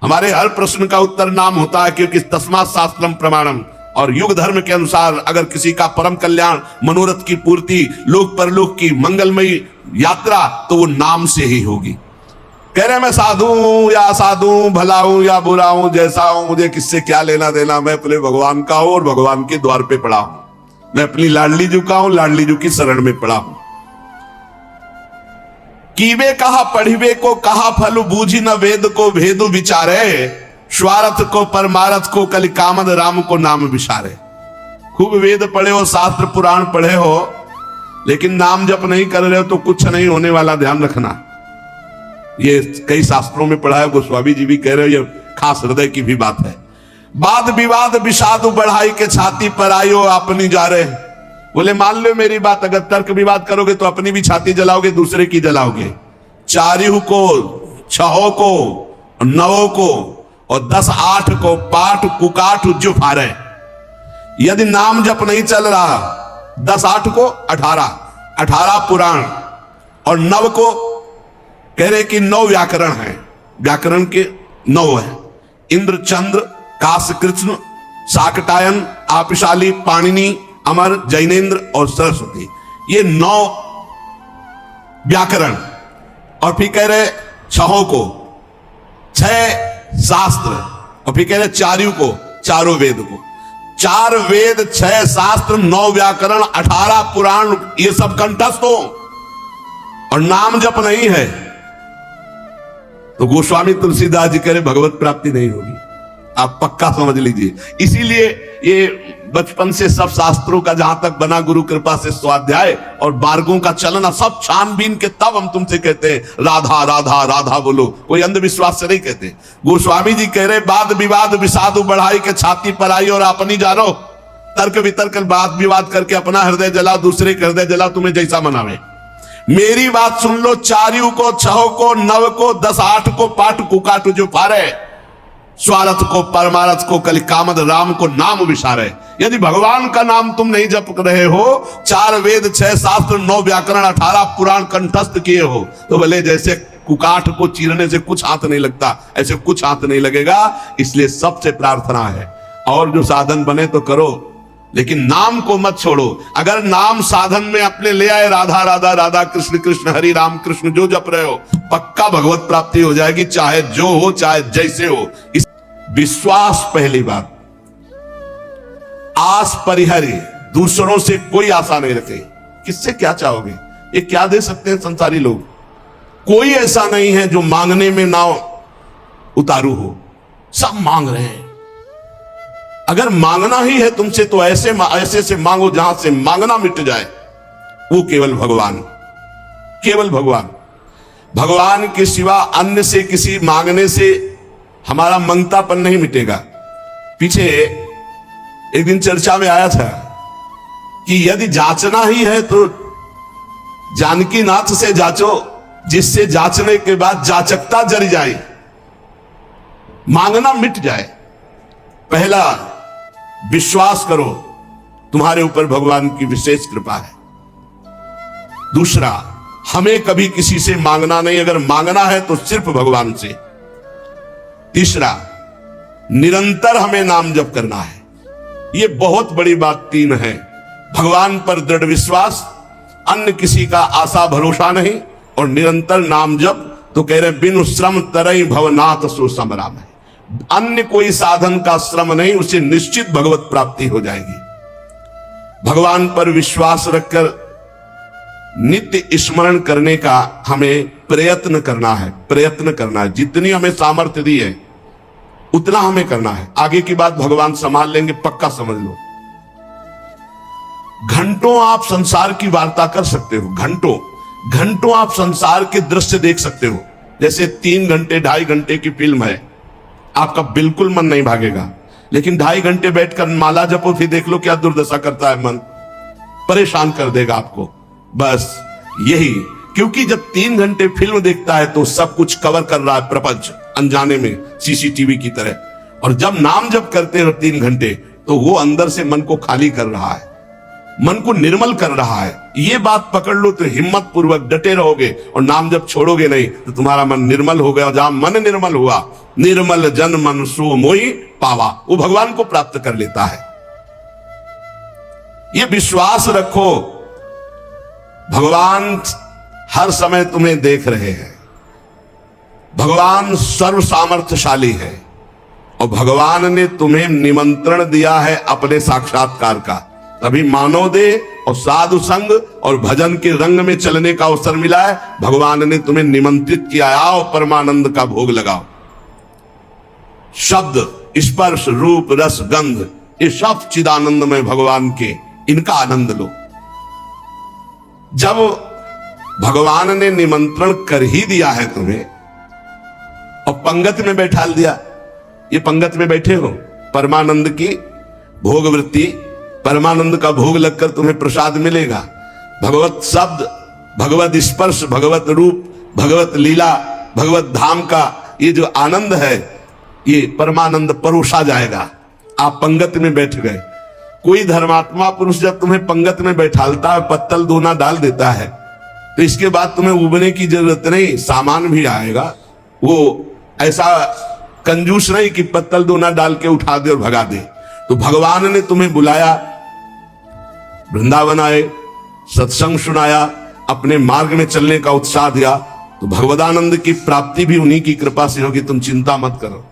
हमारे हर प्रश्न का उत्तर नाम होता है, क्योंकि तस्मात् शास्त्रम प्रमाणम। और युग धर्म के अनुसार अगर किसी का परम कल्याण, मनोरथ की पूर्ति, लोक परलोक की मंगलमयी यात्रा, तो वो नाम से ही होगी। कह रहे मैं साधु हूं या असाधु हूं, भला हूं या बुरा हूं, जैसा हूं, मुझे किससे क्या लेना देना। मैं अपने भगवान का हूं और भगवान के द्वार पे पड़ा हूं। मैं अपनी लाडली जू का हूं, लाडली जू की शरण में पड़ा हूं। कीवे कहा पढ़िवे को कहा फल, बूझी न वेद को भेदु विचारे। स्वार्थ को परमारथ को कलि कामद, राम को नाम विचारे। खूब वेद पढ़े हो, शास्त्र पुराण पढ़े हो, लेकिन नाम जप नहीं कर रहे हो तो कुछ नहीं होने वाला, ध्यान रखना। ये कई शास्त्रों में पढ़ा है, गोस्वामी जी भी कह रहे हो, ये खास हृदय की भी बात है। वाद विवाद विषाद बढ़ाई के छाती पर आयो अपनी जा रहे। बोले मान लो मेरी बात, अगर तर्क विवाद करोगे तो अपनी भी छाती जलाओगे, दूसरे की जलाओगे। चारियों को, छहों को, नवों को और 10-8 को पाठ कुकाठ जो फारे। यदि नाम जप नहीं चल रहा, 10-8 को 18 पुराण और 9 को कह रहे कि 9 व्याकरण है। व्याकरण के 9 है, इंद्र, चंद्र, काश, कृष्ण, शाकटायन, आपिशाली, पाणिनि, अमर, जैनेन्द्र और सरस्वती। ये 9 व्याकरण। और फिर कह रहे 6 को 6 शास्त्र, और फिर कह रहे चारियों को, चारों वेद को। 4 वेद, 6 शास्त्र, 9 व्याकरण, 18 पुराण, ये सब कंठस्थ हो और नाम जप नहीं है तो गोस्वामी तुलसीदास जी कह रहे भगवत प्राप्ति नहीं होगी। आप पक्का समझ लीजिए। इसीलिए ये बचपन से सब शास्त्रों का जहां तक बना गुरु कृपा से स्वाध्याय और मार्गों का चलना सब छानबीन के, तब हम तुमसे कहते हैं राधा राधा राधा बोलो। कोई अंधविश्वास से नहीं कहते। गोस्वामी जी कह रहे वाद विवाद विषादु बढ़ाई के छाती पर आई और अपनी जानो। तर्क वितर्क वाद विवाद करके अपना हृदय जलाओ, दूसरे का हृदय जलाओ, तुम्हें जैसा मनावे। मेरी बात सुन लो। चारियों को, 6 को, 9 को, 10-8 को पाठ कुकाठ जो फारे। स्वार्थ को परमारथ को कलि कामद, राम को नाम विचारे। यदि भगवान का नाम तुम नहीं जप रहे हो, 4 वेद, 6 शास्त्र, 9 व्याकरण, 18 पुराण कंठस्थ किए हो, तो भले जैसे कुकाठ को चीरने से कुछ हाथ नहीं लगता, ऐसे कुछ हाथ नहीं लगेगा। इसलिए सबसे प्रार्थना है, और जो साधन बने तो करो, लेकिन नाम को मत छोड़ो। अगर नाम साधन में अपने ले आए, राधा राधा राधा कृष्ण कृष्ण हरि राम कृष्ण जो जप रहे हो, पक्का भगवत प्राप्ति हो जाएगी, चाहे जो हो चाहे जैसे हो। इस विश्वास पहली बात। आस परिहरी, दूसरों से कोई आशा नहीं रखे। किससे क्या चाहोगे? ये क्या दे सकते हैं संसारी लोग? कोई ऐसा नहीं है जो मांगने में ना उतारू हो, सब मांग रहे हैं। अगर मांगना ही है तुमसे तो ऐसे से मांगो जहां से मांगना मिट जाए, वो केवल भगवान, केवल भगवान। भगवान के सिवा अन्य से किसी मांगने से हमारा मंगतापन नहीं मिटेगा। पीछे एक दिन चर्चा में आया था कि यदि जांचना ही है तो जानकी नाथ से जांचो, जिससे जांचने के बाद जाचकता जर जाए, मांगना मिट जाए। पहला विश्वास करो तुम्हारे ऊपर भगवान की विशेष कृपा है। दूसरा, हमें कभी किसी से मांगना नहीं, अगर मांगना है तो सिर्फ भगवान से। तीसरा, निरंतर हमें नाम जप करना है। यह बहुत बड़ी बात तीन है। भगवान पर दृढ़ विश्वास, अन्य किसी का आशा भरोसा नहीं, और निरंतर नाम जप। तो कह रहे बिनु श्रम तरई भवनाथ सो समराम है। अन्य कोई साधन का श्रम नहीं, उसे निश्चित भगवत प्राप्ति हो जाएगी। भगवान पर विश्वास रखकर नित्य स्मरण करने का हमें प्रयत्न करना है, प्रयत्न करना है। जितनी हमें सामर्थ्य दी है उतना हमें करना है। आगे की बात भगवान संभाल लेंगे, पक्का समझ लो। घंटों आप संसार की वार्ता कर सकते हो, घंटों घंटों आप संसार के दृश्य देख सकते हो। जैसे 3 घंटे 2.5 घंटे की फिल्म है, आपका बिल्कुल मन नहीं भागेगा। लेकिन 2.5 घंटे बैठकर माला जपो, फिर देख लो क्या दुर्दशा करता है मन, परेशान कर देगा आपको। बस यही, क्योंकि जब 3 घंटे फिल्म देखता है तो सब कुछ कवर कर रहा है प्रपंच, अनजाने में सीसीटीवी की तरह। और जब नाम जप करते हो 3 घंटे, तो वो अंदर से मन को खाली कर रहा है, मन को निर्मल कर रहा है। ये बात पकड़ लो तो हिम्मत पूर्वक डटे रहोगे, और नाम जब छोड़ोगे नहीं तो तुम्हारा मन निर्मल हो गया। जहां मन निर्मल हुआ, निर्मल जन मन सो मोहि पावा, वो भगवान को प्राप्त कर लेता है। ये विश्वास रखो, भगवान हर समय तुम्हें देख रहे हैं। भगवान सर्व सामर्थ्यशाली है, और भगवान ने तुम्हें निमंत्रण दिया है अपने साक्षात्कार का। तभी मानव देह और साधु संग और भजन के रंग में चलने का अवसर मिला है। भगवान ने तुम्हें निमंत्रित किया, आओ परमानंद का भोग लगाओ। शब्द, स्पर्श, रूप, रस, गंध, ये सब चिदानंद में भगवान के, इनका आनंद लो। जब भगवान ने निमंत्रण कर ही दिया है तुम्हें और पंगत में बैठा दिया, ये पंगत में बैठे हो, परमानंद की भोग वृत्ति, परमानंद का भोग लगकर तुम्हें प्रसाद मिलेगा। भगवत शब्द, भगवत स्पर्श, भगवत रूप, भगवत लीला, भगवत धाम का ये जो आनंद है, ये परमानंद परोसा जाएगा। आप पंगत में बैठ गए। कोई धर्मात्मा पुरुष जब तुम्हें पंगत में बैठालता है, पत्तल दोना डाल देता है, तो इसके बाद तुम्हें उबने की जरूरत नहीं, सामान भी आएगा। वो ऐसा कंजूस नहीं कि पत्तल दोना डाल के उठा दे और भगा दे। तो भगवान ने तुम्हें बुलाया, वृंदावन आए, सत्संग सुनाया, अपने मार्ग में चलने का उत्साह दिया, तो भगवदानंद की प्राप्ति भी उन्हीं की कृपा से होगी। तुम चिंता मत करो।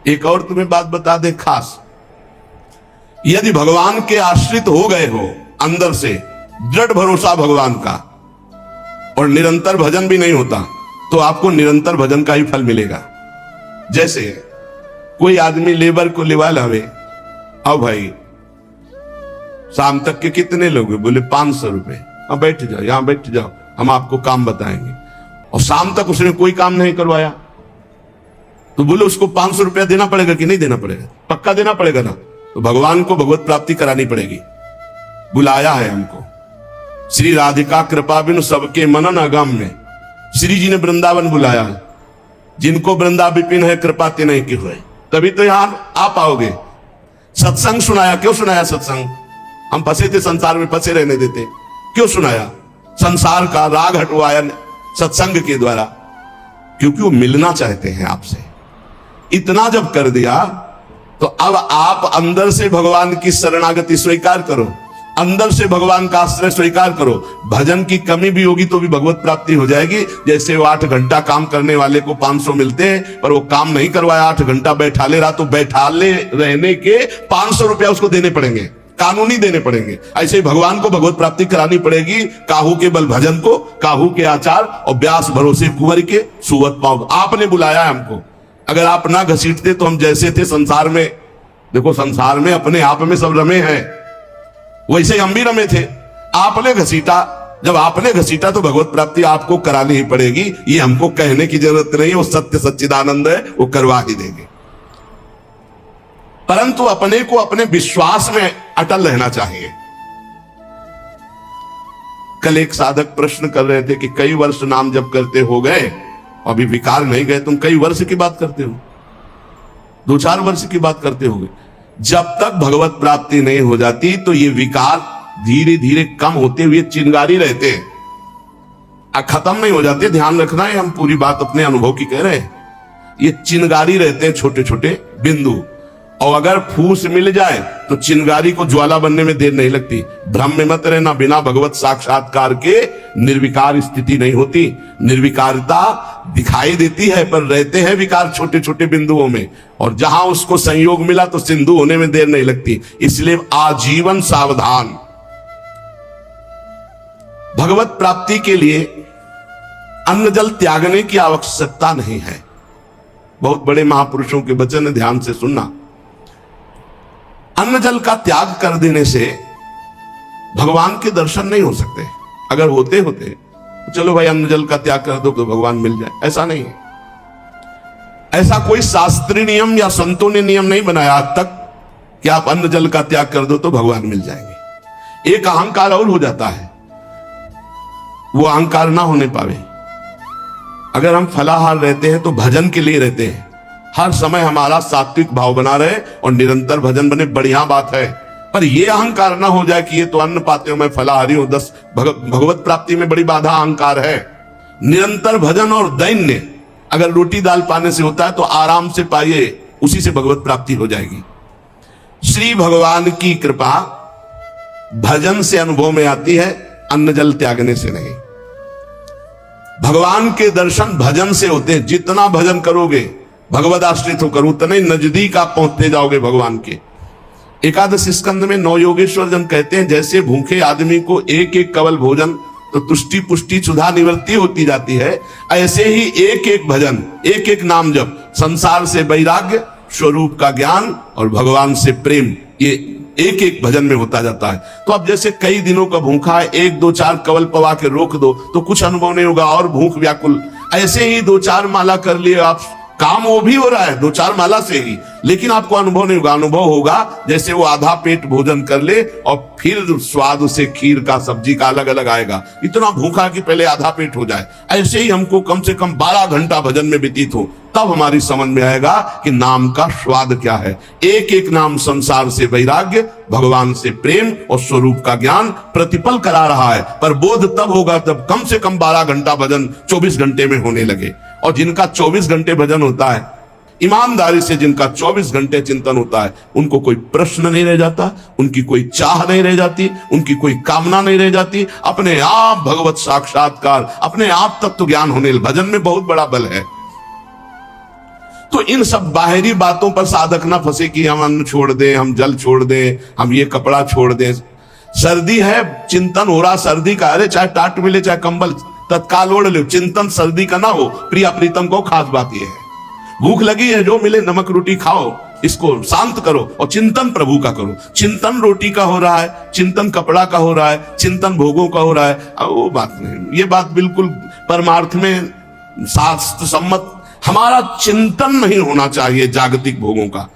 एक और तुम्हें बात बता दे खास, यदि भगवान के आश्रित हो गए हो, अंदर से दृढ़ भरोसा भगवान का, और निरंतर भजन भी नहीं होता, तो आपको निरंतर भजन का ही फल मिलेगा। जैसे कोई आदमी लेबर को लेवा लावे, अब भाई शाम तक के कितने लोग? बोले 500 रुपए। हाँ बैठ जाओ, यहां बैठ जाओ, हम आपको काम बताएंगे। और शाम तक उसने कोई काम नहीं करवाया, तो बोले उसको 500 रुपया देना पड़ेगा कि नहीं देना पड़ेगा? पक्का देना पड़ेगा ना। तो भगवान को भगवत प्राप्ति करानी पड़ेगी। बुलाया है हमको, श्री राधिका कृपा बिनु सबके मनन अगम्य। श्री जी ने वृंदावन बुलाया, जिनको वृंदा विपिन है कृपा ते नहीं की हुए, तभी तो यहां आ पाओगे। सत्संग सुनाया, क्यों सुनाया सत्संग? हम फंसे थे संसार में, फंसे रहने देते, क्यों सुनाया? संसार का राग हटवाया सत्संग के द्वारा, क्योंकि वो मिलना चाहते हैं आपसे। इतना जब कर दिया तो अब आप अंदर से भगवान की शरणागति स्वीकार करो, अंदर से भगवान का आश्रय स्वीकार करो। भजन की कमी भी होगी तो भी भगवत प्राप्ति हो जाएगी। जैसे वो 8 घंटा काम करने वाले को 500 मिलते हैं, पर वो काम नहीं करवाया, 8 घंटा बैठा ले रहा, तो बैठाले रहने के 500 रुपया उसको देने पड़ेंगे, कानूनी देने पड़ेंगे। ऐसे ही भगवान को भगवत प्राप्ति करानी पड़ेगी। काहू के बल भजन को, काहू के आचार और व्यास भरोसे कुंवर के सुवत पाओ। आपने बुलाया है हमको, अगर आप ना घसीटते तो हम जैसे थे संसार में, देखो संसार में अपने आप में सब रमे हैं, वैसे हम भी रमे थे। आपने घसीटा, जब आपने घसीटा तो भगवत प्राप्ति आपको करानी ही पड़ेगी। ये हमको कहने की जरूरत नहीं है, वो सत्य सच्चिदानंद है, वो करवा ही देंगे। परंतु अपने को अपने विश्वास में अटल रहना चाहिए। कल एक साधक प्रश्न कर रहे थे कि कई वर्ष नाम जप करते हो गए, अभी विकार नहीं गए, तुम कई वर्ष की बात करते हो, 2-4 वर्ष की बात करते होगे। जब तक भगवत प्राप्ति नहीं हो जाती तो ये विकार धीरे धीरे कम होते हुए चिंगारी रहते हैं, खत्म नहीं हो जाते। ध्यान रखना है, हम पूरी बात अपने अनुभव की कह रहे हैं। ये चिंगारी रहते हैं, छोटे छोटे बिंदु, और अगर फूस मिल जाए तो चिंगारी को ज्वाला बनने में देर नहीं लगती। भ्रम में मत रहना, बिना भगवत साक्षात्कार के निर्विकार स्थिति नहीं होती। निर्विकारता दिखाई देती है, पर रहते हैं विकार छोटे छोटे बिंदुओं में, और जहां उसको संयोग मिला तो सिंधु होने में देर नहीं लगती। इसलिए आजीवन सावधान। भगवत प्राप्ति के लिए अन्न जल त्यागने की आवश्यकता नहीं है। बहुत बड़े महापुरुषों के वचन ध्यान से सुनना। अन्न जल का त्याग कर देने से भगवान के दर्शन नहीं हो सकते। अगर होते तो चलो भाई अन्न जल का त्याग कर दो तो भगवान मिल जाए, ऐसा नहीं है। ऐसा कोई शास्त्रीय नियम या संतों ने नियम नहीं बनाया आज तक कि आप अन्न जल का त्याग कर दो तो भगवान मिल जाएंगे। एक अहंकार और हो जाता है, वो अहंकार ना होने पावे। अगर हम फलाहार रहते हैं तो भजन के लिए रहते हैं, हर समय हमारा सात्विक भाव बना रहे और निरंतर भजन बने, बढ़िया बात है। पर यह अहंकार ना हो जाए कि ये तो अन्न पाते हो, मैं फलाहारी हूं, 10 भगवत प्राप्ति में बड़ी बाधा अहंकार है। निरंतर भजन और दैन्य, अगर रोटी दाल पाने से होता है तो आराम से पाइए, उसी से भगवत प्राप्ति हो जाएगी। श्री भगवान की कृपा भजन से अनुभव में आती है, अन्न जल त्यागने से नहीं। भगवान के दर्शन भजन से होते हैं। जितना भजन करोगे, भगवद आश्रित होकर, उतने नजदीक आप पहुंचते जाओगे भगवान के। एकादश स्कंद में 9 योगेश्वर जन कहते हैं, जैसे भूखे आदमी को एक एक कवल भोजन तो तुष्टि पुष्टि क्षुधा निवृत्ति होती जाती है, ऐसे ही एक एक भजन, एक एक नाम जप, संसार से वैराग्य, स्वरूप का ज्ञान और भगवान से प्रेम, ये एक एक भजन में होता जाता है। तो अब जैसे कई दिनों का भूखा है, 1-2-4 कवल पवा के रोक दो तो कुछ अनुभव नहीं होगा, और भूख व्याकुल। ऐसे ही 2-4 माला कर लिए आप, काम वो भी हो रहा है 2-4 माला से ही, लेकिन आपको अनुभव नहीं होगा। अनुभव होगा जैसे वो आधा पेट भोजन कर ले और फिर स्वाद उसे खीर का सब्जी का अलग अलग आएगा, इतना भूखा कि पहले आधा पेट हो जाए। ऐसे ही हमको कम से कम 12 घंटा भजन में व्यतीत हो, तब हमारी समझ में आएगा कि नाम का स्वाद क्या है। एक एक नाम संसार से वैराग्य, भगवान से प्रेम और स्वरूप का ज्ञान प्रतिपल करा रहा है। पर बोध तब होगा जब कम से कम 12 घंटा भजन 24 घंटे में होने लगे। और जिनका 24 घंटे भजन होता है, ईमानदारी से जिनका 24 घंटे चिंतन होता है, उनको कोई प्रश्न नहीं रह जाता, उनकी कोई चाह नहीं रह जाती, उनकी कोई कामना नहीं रह जाती। अपने आप भगवत साक्षात्कार, अपने आप तत्व ज्ञान होने, भजन में बहुत बड़ा बल है। तो इन सब बाहरी बातों पर साधक ना फंसे कि हम अन्न छोड़ दें, हम जल छोड़ दें, हम ये कपड़ा छोड़ दें। सर्दी है, चिंतन हो रहा सर्दी का, अरे चाहे टाट मिले चाहे कंबल तत्काल ओढ़ लो, चिंतन सर्दी का ना हो। प्रिया प्रीतम को खास बात यह है, भूख लगी है, जो मिले नमक रोटी खाओ, इसको शांत करो और चिंतन प्रभु का करो। चिंतन रोटी का हो रहा है, चिंतन कपड़ा का हो रहा है, चिंतन भोगों का हो रहा है, वो बात नहीं। ये बात बिल्कुल परमार्थ में शास्त्र सम्मत, हमारा चिंतन नहीं होना चाहिए जागतिक भोगों का।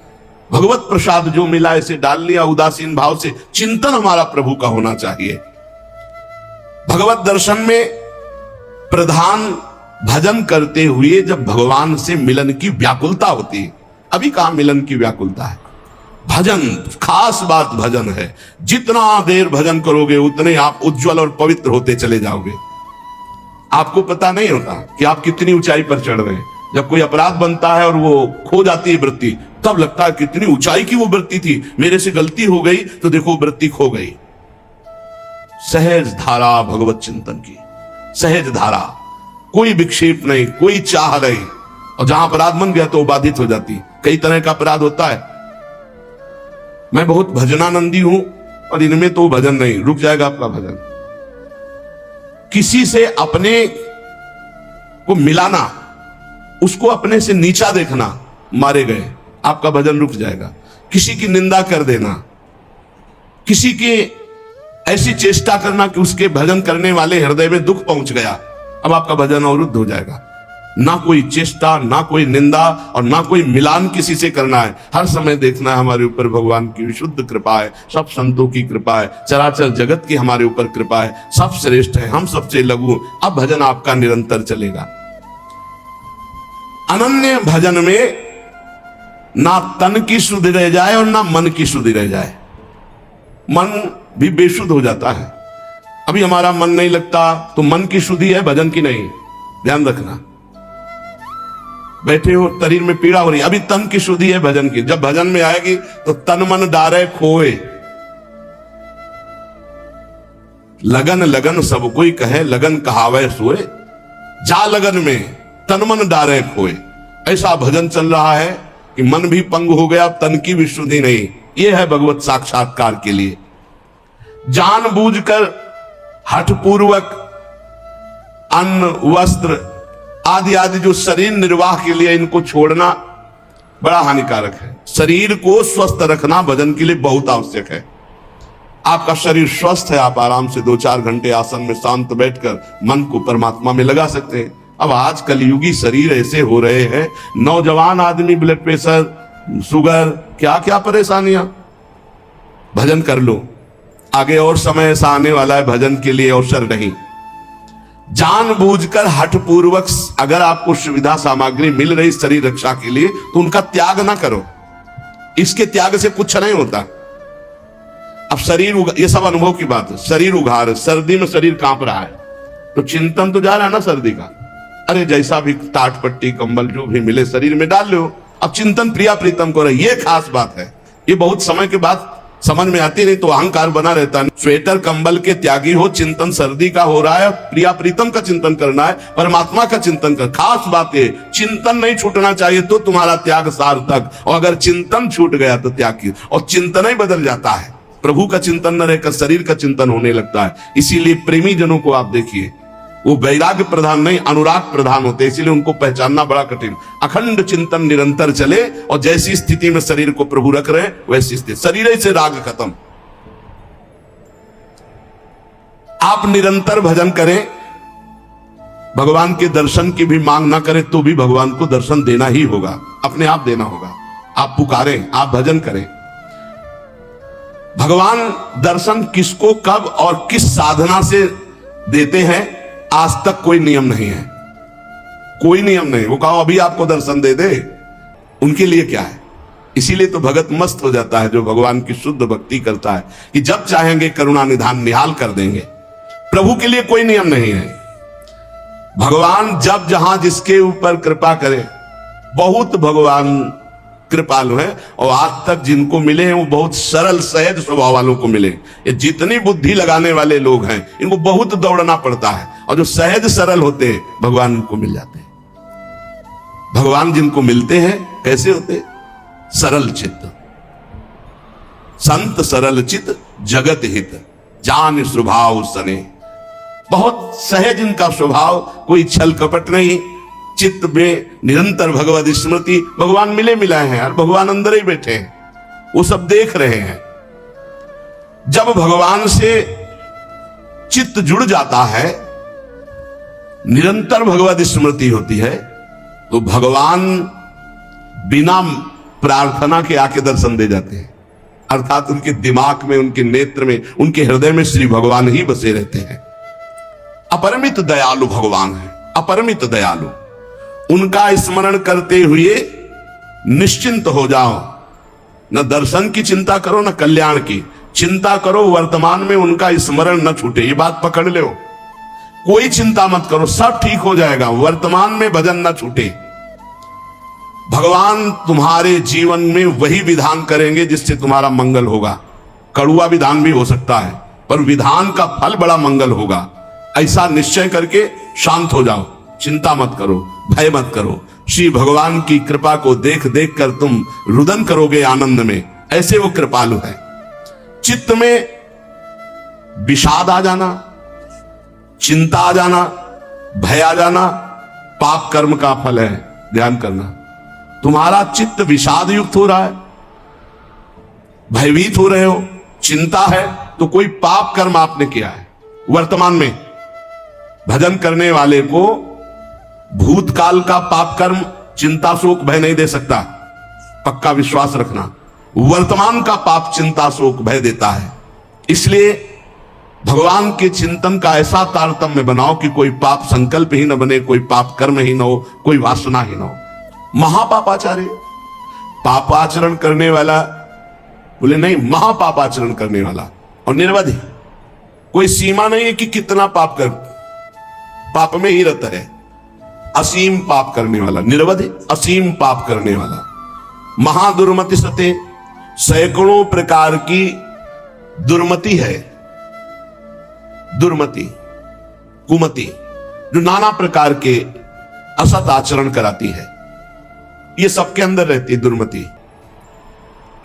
भगवत प्रसाद जो मिला इसे डाल लिया उदासीन भाव से, चिंतन हमारा प्रभु का होना चाहिए। भगवत दर्शन में प्रधान भजन करते हुए जब भगवान से मिलन की व्याकुलता होती है। अभी कहां मिलन की व्याकुलता है, भजन खास बात भजन है। जितना देर भजन करोगे उतने आप उज्जवल और पवित्र होते चले जाओगे। आपको पता नहीं होता कि आप कितनी ऊंचाई पर चढ़ रहे हैं। जब कोई अपराध बनता है और वो खो जाती है वृत्ति, तब लगता है कितनी ऊंचाई की वो वृत्ति थी, मेरे से गलती हो गई तो देखो वृत्ति खो गई। सहज धारा भगवत चिंतन की, सहज धारा, कोई विक्षेप नहीं, कोई चाह नहीं, और जहां अपराध बन गया तो बाधित हो जाती। कई तरह का अपराध होता है। मैं बहुत भजनानंदी हूं और इनमें तो भजन नहीं, रुक जाएगा आपका भजन। किसी से अपने को मिलाना, उसको अपने से नीचा देखना, मारे गए, आपका भजन रुक जाएगा। किसी की निंदा कर देना, किसी की ऐसी चेष्टा करना कि उसके भजन करने वाले हृदय में दुख पहुंच गया, अब आपका भजन अवरुद्ध हो जाएगा। ना कोई चेष्टा, ना कोई निंदा और ना कोई मिलान किसी से करना है। हर समय देखना है हमारे ऊपर भगवान की विशुद्ध कृपा है, सब संतों की कृपा है, चराचर जगत की हमारे ऊपर कृपा है, सब श्रेष्ठ है, हम सबसे लघु। अब भजन आपका निरंतर चलेगा। अनन्य भजन में ना तन की शुद्धि रह जाए और ना मन की शुद्धि रह जाए। मन भी बेशुद्ध हो जाता है। अभी हमारा मन नहीं लगता तो मन की शुद्धि है, भजन की नहीं, ध्यान रखना। बैठे हो, शरीर में पीड़ा हो रही, अभी तन की शुद्धि है, भजन की। जब भजन में आएगी तो तन मन डारे खोए, लगन लगन सब कोई कहे, लगन कहावे सोए, जा लगन में तन मन डारे खोए। ऐसा भजन चल रहा है कि मन भी पंग हो गया, तन की भी शुद्धि नहीं। यह है भगवत साक्षात्कार के लिए। जानबूझकर हठपूर्वक अन्न, वस्त्र आदि आदि जो शरीर निर्वाह के लिए, इनको छोड़ना बड़ा हानिकारक है। शरीर को स्वस्थ रखना भजन के लिए बहुत आवश्यक है। आपका शरीर स्वस्थ है, आप आराम से 2-4 घंटे आसन में शांत बैठकर मन को परमात्मा में लगा सकते हैं। अब आज कलयुगी शरीर ऐसे हो रहे हैं, नौजवान आदमी ब्लड प्रेशर, शुगर, क्या क्या परेशानियां। भजन कर लो, आगे और समय ऐसा आने वाला है भजन के लिए अवसर नहीं। जानबूझकर हठपूर्वक अगर आपको सुविधा सामग्री मिल रही शरीर रक्षा के लिए तो उनका त्याग ना करो। इसके त्याग से कुछ नहीं होता। अब शरीर ये सब अनुभव की बात है। शरीर उघार, सर्दी में शरीर कांप रहा है तो चिंतन तो जा रहा है ना सर्दी का। अरे जैसा भी टाट पट्टी कंबल जो भी मिले शरीर में डाल लो। अब चिंतन प्रिया प्रीतम को रहे, ये खास बात है। ये बहुत समय के बाद समझ में आती नहीं तो अहंकार बना रहता है। स्वेटर कंबल के त्यागी हो, चिंतन सर्दी का हो रहा है, प्रिया प्रीतम का चिंतन करना है, परमात्मा का चिंतन कर। खास बात है, चिंतन नहीं छूटना चाहिए तो तुम्हारा त्याग सार्थक, और अगर चिंतन छूट गया तो त्याग की, और चिंतन ही बदल जाता है। प्रभु का चिंतन न रहकर शरीर का चिंतन होने लगता है। इसीलिए प्रेमी जनों को आप देखिए, वो वैराग्य प्रधान नहीं अनुराग प्रधान होते, इसीलिए उनको पहचानना बड़ा कठिन। अखंड चिंतन निरंतर चले, और जैसी स्थिति में शरीर को प्रभु रख रहे वैसी स्थिति, शरीर से राग खत्म। आप निरंतर भजन करें, भगवान के दर्शन की भी मांग ना करें तो भी भगवान को दर्शन देना ही होगा, अपने आप देना होगा। आप पुकारें, आप भजन करें। भगवान दर्शन किसको कब और किस साधना से देते हैं आज तक कोई नियम नहीं है, कोई नियम नहीं। वो कहो अभी आपको दर्शन दे दे, उनके लिए क्या है। इसीलिए तो भगत मस्त हो जाता है जो भगवान की शुद्ध भक्ति करता है, कि जब चाहेंगे करुणा निधान निहाल कर देंगे। प्रभु के लिए कोई नियम नहीं है। भगवान जब जहां जिसके ऊपर कृपा करे, बहुत भगवान कृपालु है, और आज तक जिनको मिले हैं वो बहुत सरल सहज स्वभाव वालों को मिले। ये जितनी बुद्धि लगाने वाले लोग हैं इनको बहुत दौड़ना पड़ता है, और जो सहज सरल होते हैं भगवान उनको मिल जाते हैं। भगवान जिनको मिलते हैं कैसे होते हैं? सरल चित्त, संत सरल चित्त जगत हित, जान स्वभाव सने। बहुत सहज इनका स्वभाव, कोई छल कपट नहीं, चित्त में निरंतर भगवत स्मृति। भगवान मिले मिलाए हैं यार, भगवान अंदर ही बैठे हैं, वो सब देख रहे हैं। जब भगवान से चित्त जुड़ जाता है, निरंतर भगवत स्मृति होती है, तो भगवान बिना प्रार्थना के आके दर्शन दे जाते हैं। अर्थात उनके दिमाग में, उनके नेत्र में, उनके हृदय में श्री भगवान ही बसे रहते हैं। अपरिमित दयालु भगवान है, अपरिमित दयालु। उनका स्मरण करते हुए निश्चिंत हो जाओ। न दर्शन की चिंता करो, न कल्याण की चिंता करो। वर्तमान में उनका स्मरण न छूटे, ये बात पकड़ लो। कोई चिंता मत करो, सब ठीक हो जाएगा। वर्तमान में भजन न छूटे, भगवान तुम्हारे जीवन में वही विधान करेंगे जिससे तुम्हारा मंगल होगा। कड़ुआ विधान भी हो सकता है, पर विधान का फल बड़ा मंगल होगा। ऐसा निश्चय करके शांत हो जाओ, चिंता मत करो, भय मत करो। श्री भगवान की कृपा को देख देख कर तुम रुदन करोगे आनंद में, ऐसे वो कृपालु है। चित्त में विषाद आ जाना, चिंता आ जाना, भय आ जाना, पाप कर्म का फल है। ध्यान करना, तुम्हारा चित्त विषाद युक्त हो रहा है, भयभीत हो रहे हो, चिंता है, तो कोई पाप कर्म आपने किया है। वर्तमान में भजन करने वाले को भूतकाल का पाप कर्म चिंता शोक भय नहीं दे सकता, पक्का विश्वास रखना। वर्तमान का पाप चिंता शोक भय देता है। इसलिए भगवान के चिंतन का ऐसा तारतम्य बनाओ कि कोई पाप संकल्प ही न बने, कोई पाप कर्म ही न हो, कोई वासना ही न हो। महापापाचार्य, पापाचरण करने वाला बोले नहीं, महापापाचरण करने वाला और निर्वधि, कोई सीमा नहीं है कि कितना पाप कर, पाप में ही रहता है। असीम पाप करने वाला, निर्वधि असीम पाप करने वाला। महादुर्मति सते, सैकड़ों प्रकार की दुर्मति है, दुर्मति, कुमति, जो नाना प्रकार के असत आचरण कराती है, ये सबके अंदर रहती है दुर्मति।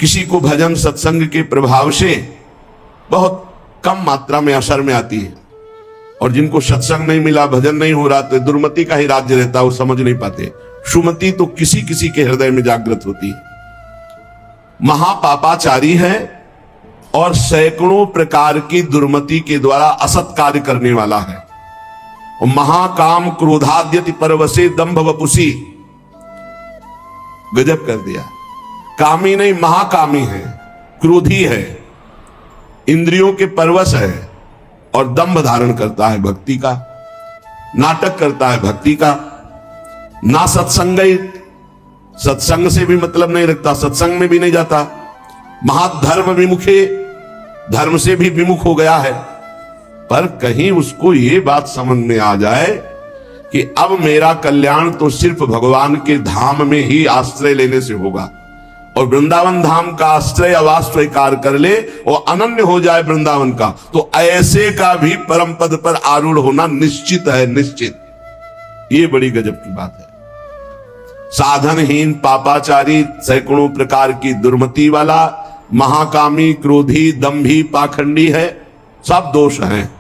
किसी को भजन सत्संग के प्रभाव से बहुत कम मात्रा में असर में आती है, और जिनको सत्संग नहीं मिला, भजन नहीं हो रहा, तो दुर्मति का ही राज्य रहता है, वो समझ नहीं पाते। सुमति तो किसी किसी के हृदय में जागृत होती है। महापापाचारी है और सैकड़ों प्रकार की दुर्मति के द्वारा असत कार्य करने वाला है। और महाकाम क्रोधाद्यति परवसे दंभ वपुसी, गजब कर दिया। कामी नहीं, महाकामी है, क्रोधी है, इंद्रियों के परवश है, और दंभ धारण करता है भक्ति का, नाटक करता है भक्ति का। ना सत्संग, सत्संग से भी मतलब नहीं रखता, सत्संग में भी नहीं जाता। महाधर्म विमुखे, धर्म से भी विमुख हो गया है। पर कहीं उसको ये बात समझ में आ जाए कि अब मेरा कल्याण तो सिर्फ भगवान के धाम में ही आश्रय लेने से होगा, और वृंदावन धाम का आश्रय आवास स्वीकार कर ले और अनन्य हो जाए वृंदावन का, तो ऐसे का भी परम पद पर आरूढ़ होना निश्चित है, निश्चित। ये बड़ी गजब की बात है। साधनहीन पापाचारी, सैकड़ों प्रकार की दुर्मति वाला, महाकामी, क्रोधी, दंभी, पाखंडी है, सब दोष हैं।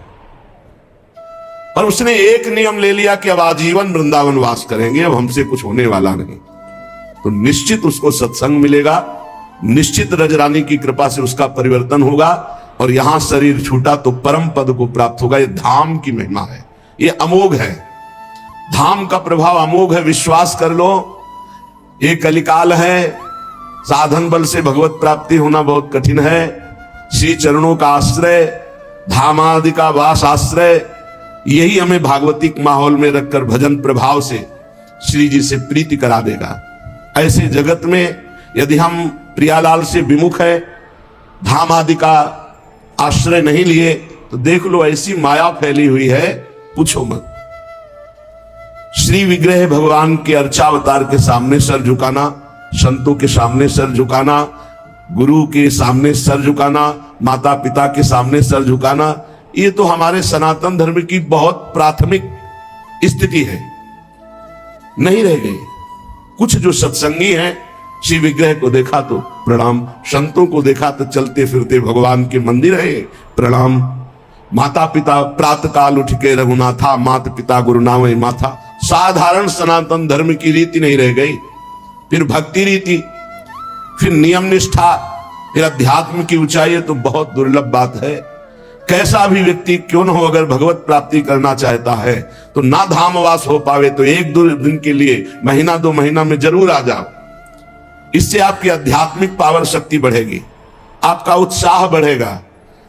पर उसने एक नियम ले लिया कि अब आजीवन वृंदावन वास करेंगे, अब हमसे कुछ होने वाला नहीं। तो निश्चित उसको सत्संग मिलेगा, निश्चित रजरानी की कृपा से उसका परिवर्तन होगा, और यहां शरीर छूटा तो परम पद को प्राप्त होगा। ये धाम की महिमा है, ये अमोघ है। धाम का प्रभाव अमोघ है, विश्वास कर लो। ये कलिकाल है, साधन बल से भगवत प्राप्ति होना बहुत कठिन है। श्री चरणों का आश्रय, धाम आदि का वास आश्रय, यही हमें भागवतिक माहौल में रखकर भजन प्रभाव से श्री जी से प्रीति करा देगा। ऐसे जगत में यदि हम प्रियालाल से विमुख है, धाम आदि का आश्रय नहीं लिए, तो देख लो ऐसी माया फैली हुई है, पूछो मत। श्री विग्रह भगवान के अर्चावतार के सामने सर झुकाना, संतों के सामने सर झुकाना, गुरु के सामने सर झुकाना, माता पिता के सामने सर झुकाना, ये तो हमारे सनातन धर्म की बहुत प्राथमिक स्थिति है, नहीं रह गई। कुछ जो सत्संगी हैं, श्री विग्रह को देखा तो प्रणाम, संतों को देखा तो चलते फिरते भगवान के मंदिर है, प्रणाम। माता पिता प्रातः काल उठ के रघुनाथा, माता पिता गुरु नाम माथा। साधारण सनातन धर्म की रीति नहीं रह गई। फिर भक्ति रीति, फिर नियम निष्ठा, फिर अध्यात्म की ऊंचाई, तो बहुत दुर्लभ बात है। कैसा भी व्यक्ति क्यों न हो, अगर भगवत प्राप्ति करना चाहता है तो ना धामवास हो पावे तो एक दो दिन के लिए, महीना दो महीना में जरूर आ जाओ। इससे आपकी आध्यात्मिक पावर शक्ति बढ़ेगी, आपका उत्साह बढ़ेगा,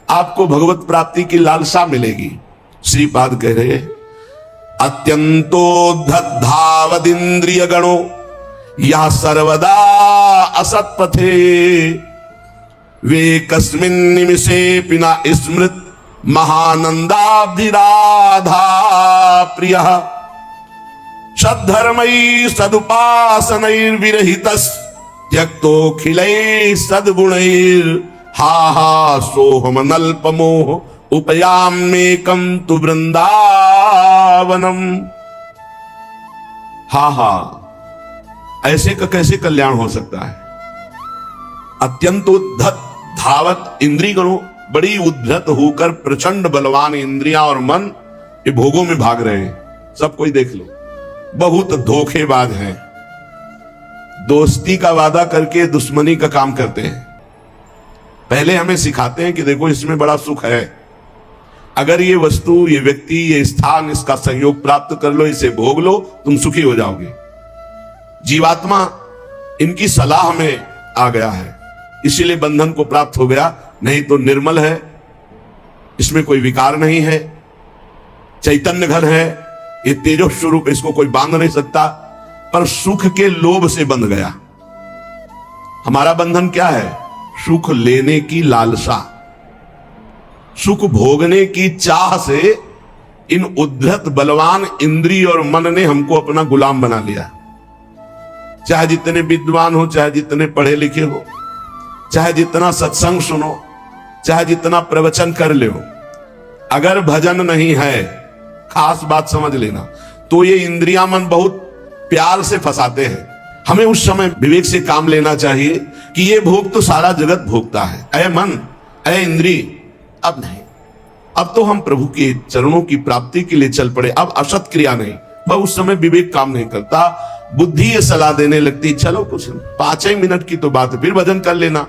आपको भगवत प्राप्ति की लालसा मिलेगी। श्रीपाद कह रहे हैं, अत्यंतोद्धतावदिंद्रिय गणो या सर्वदा असत्पथे, वे कस्मिन् निमिषे पिना स्मृत महानंदाभिराधा प्रिय। सद्धर्मैः सदुपासनैर्विरहितस् त्यक्तोऽखिलैः सद्गुणैर् हा हा सोऽहमनल्पमोह उपयाम्येकं तु वृंदावनम। हा हा, ऐसे का कैसे कल्याण हो सकता है? अत्यंत उद्धत धावत इंद्रिय गणों, बड़ी उद्धत होकर प्रचंड बलवान इंद्रियां और मन ये भोगों में भाग रहे हैं। सब कोई देख लो, बहुत धोखेबाज हैं, दोस्ती का वादा करके दुश्मनी का काम करते हैं। पहले हमें सिखाते हैं कि देखो इसमें बड़ा सुख है, अगर ये वस्तु, ये व्यक्ति, ये स्थान, इसका संयोग प्राप्त कर लो, इसे भोग लो, तुम सुखी हो जाओगे। जीवात्मा इनकी सलाह में आ गया है, इसीलिए बंधन को प्राप्त हो गया। नहीं तो निर्मल है, इसमें कोई विकार नहीं है, चैतन्य घन है, ये तेजो स्वरूप, इसको कोई बांध नहीं सकता। पर सुख के लोभ से बंध गया। हमारा बंधन क्या है? सुख लेने की लालसा, सुख भोगने की चाह से इन उद्धत बलवान इंद्रिय और मन ने हमको अपना गुलाम बना लिया। चाहे जितने विद्वान हो, चाहे जितने पढ़े लिखे हो, चाहे जितना सत्संग सुनो, चाहे जितना प्रवचन कर ले हो, अगर भजन नहीं है, खास बात समझ लेना, तो ये इंद्रियां मन बहुत प्यार से फंसाते हैं। हमें उस समय विवेक से काम लेना चाहिए कि ये भोग तो सारा जगत भोगता है, ऐ मन, ऐ इंद्रिय, अब नहीं, अब तो हम प्रभु के चरणों की प्राप्ति के लिए चल पड़े, अब असत क्रिया नहीं। वह उस समय विवेक काम नहीं करता, बुद्धि ये सलाह देने लगती, चलो कुछ 5 मिनट की तो बात है, फिर भजन कर लेना,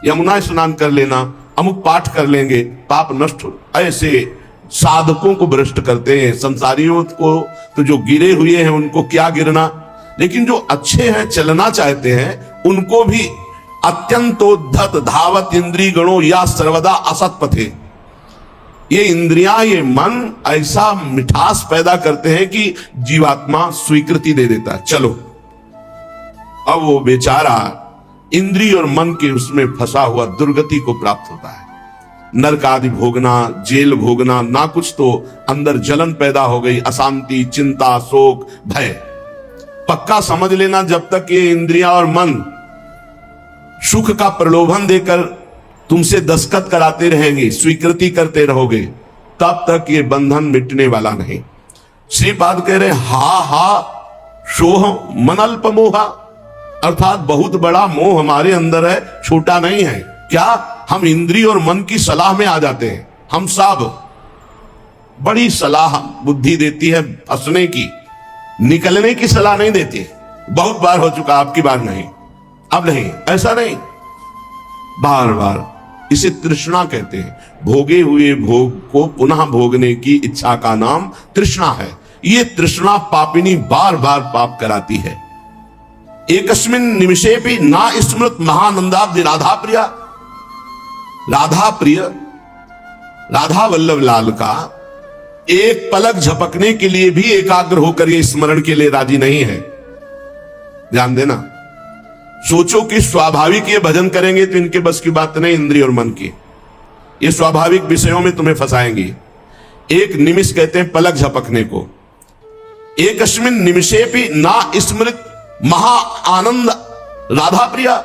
यमुना स्नान कर लेना, अमुक पाठ कर लेंगे, पाप नष्ट हो। ऐसे साधकों को भ्रष्ट करते हैं। संसारियों को तो जो गिरे हुए हैं उनको क्या गिरना, लेकिन जो अच्छे हैं, चलना चाहते हैं, उनको भी अत्यंतोद्धत धावत इंद्रिय गणों या सर्वदा असत पथे। ये इंद्रियां, ये मन ऐसा मिठास पैदा करते हैं कि जीवात्मा स्वीकृति दे देता है, चलो। अब वो बेचारा इंद्रिय और मन के उसमें फंसा हुआ दुर्गति को प्राप्त होता है। नरक आदि भोगना, जेल भोगना, ना कुछ तो अंदर जलन पैदा हो गई, अशांति, चिंता, शोक, भय। पक्का समझ लेना, जब तक ये इंद्रियां और मन सुख का प्रलोभन देकर तुमसे दस्तखत कराते रहेंगे, स्वीकृति करते रहोगे, तब तक ये बंधन मिटने वाला नहीं। श्रीपाद कह रहे हा हा सोह मनल्प मोहा, अर्थात बहुत बड़ा मोह हमारे अंदर है, छोटा नहीं है। क्या? हम इंद्रिय और मन की सलाह में आ जाते हैं। हम सब बड़ी सलाह बुद्धि देती है फंसने की, निकलने की सलाह नहीं देती। बहुत बार हो चुका, आपकी बार नहीं, अब नहीं, ऐसा नहीं, बार बार। इसे तृष्णा कहते हैं। भोगे हुए भोग को पुनः भोगने की इच्छा का नाम तृष्णा है। ये तृष्णा पापिनी बार बार पाप कराती है। एकस्मिन् निमिषे भी ना स्मृत महानंदाब्धि राधा प्रिया, राधा प्रिय राधा वल्लभ लाल का एक पलक झपकने के लिए भी एकाग्र होकर ये स्मरण के लिए राजी नहीं है। ध्यान देना, सोचो कि स्वाभाविक ये भजन करेंगे तो इनके बस की बात नहीं, इंद्रिय और मन की, ये स्वाभाविक विषयों में तुम्हें फंसाएंगी। एक निमिष कहते हैं पलक झपकने को। एकस्मिन् निमिषे भी ना स्मृत महा आनंद राधा प्रिया,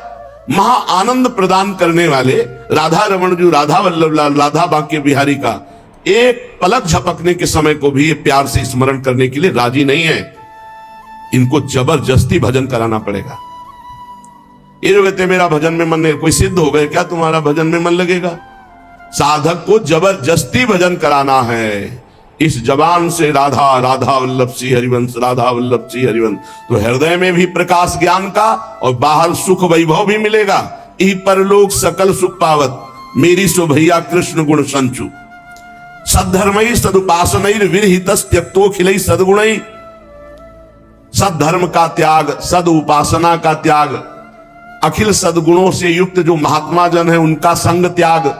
महा आनंद प्रदान करने वाले राधा रमण जो राधा वल्लभ लाल, राधा बांके बिहारी का एक पलक झपकने के समय को भी ये प्यार से स्मरण करने के लिए राजी नहीं है। इनको जबरदस्ती भजन कराना पड़ेगा। ये जो कहते मेरा भजन में मन नहीं, कोई सिद्ध हो गए क्या तुम्हारा भजन में मन लगेगा? साधक को जबरदस्ती भजन कराना है। इस जबान से राधा राधा वल्लभ श्री हरिवंश, राधा वल्लभ श्री हरिवंश, तो हृदय में भी प्रकाश ज्ञान का और बाहर सुख वैभव भी मिलेगा। ई परलोक सकल सुख पावत, मेरी सो भैया कृष्ण गुण संचु। सद्धर्मई सदुपासनैर विरहितस् त्यक्तोऽखिलै सद्गुणै। सद्धर्म का त्याग, सद उपासना का त्याग, अखिल सद्गुणों से युक्त जो महात्मा जन है उनका संग त्याग,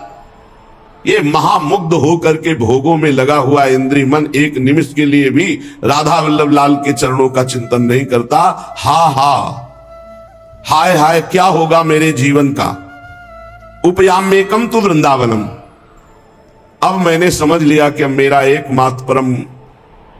ये महामुग्ध होकर के भोगों में लगा हुआ इंद्रिय मन एक निमिष के लिए भी राधा वल्लभ लाल के चरणों का चिंतन नहीं करता। हा हा, हाय हाय क्या होगा मेरे जीवन का। उपयाम्येकम तु वृंदावनम, अब मैंने समझ लिया कि अब मेरा एकमात्र परम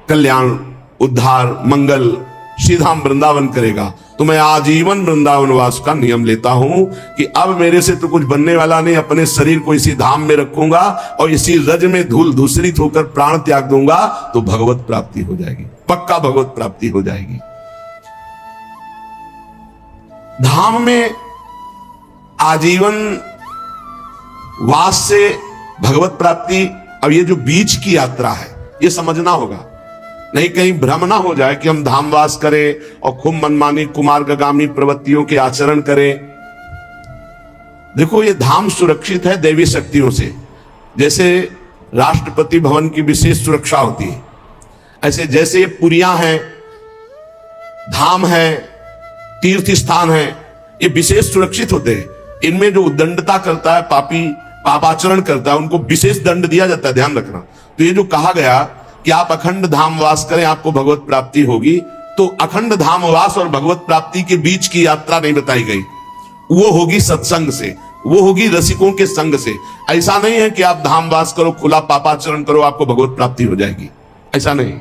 कल्याण उद्धार, मंगल, सीधाम वृंदावन करेगा। तो मैं आजीवन वृंदावन वास का नियम लेता हूं कि अब मेरे से तो कुछ बनने वाला नहीं, अपने शरीर को इसी धाम में रखूंगा और इसी रज में धूल धूसरित होकर प्राण त्याग दूंगा, तो भगवत प्राप्ति हो जाएगी, पक्का भगवत प्राप्ति हो जाएगी। धाम में आजीवन वास से भगवत प्राप्ति। अब ये जो बीच की यात्रा है, ये समझना होगा, नहीं कहीं भ्रम ना हो जाए कि हम धामवास करें और खूब मनमानी कुमार्गामी प्रवृत्तियों के आचरण करें। देखो, ये धाम सुरक्षित है देवी शक्तियों से। जैसे राष्ट्रपति भवन की विशेष सुरक्षा होती है, ऐसे जैसे ये पुरियां हैं, धाम है, तीर्थ स्थान है, ये विशेष सुरक्षित होते हैं। इनमें जो उद्दंडता करता है, पापी पापाचरण करता है, उनको विशेष दंड दिया जाता है, ध्यान रखना। तो ये जो कहा गया कि आप अखंड धामवास करें आपको भगवत प्राप्ति होगी, तो अखंड धामवास और भगवत प्राप्ति के बीच की यात्रा नहीं बताई गई। वो होगी सत्संग से, वो होगी रसिकों के संग से। ऐसा नहीं है कि आप धामवास करो, खुला पापाचरण करो, आपको भगवत प्राप्ति हो जाएगी, ऐसा नहीं,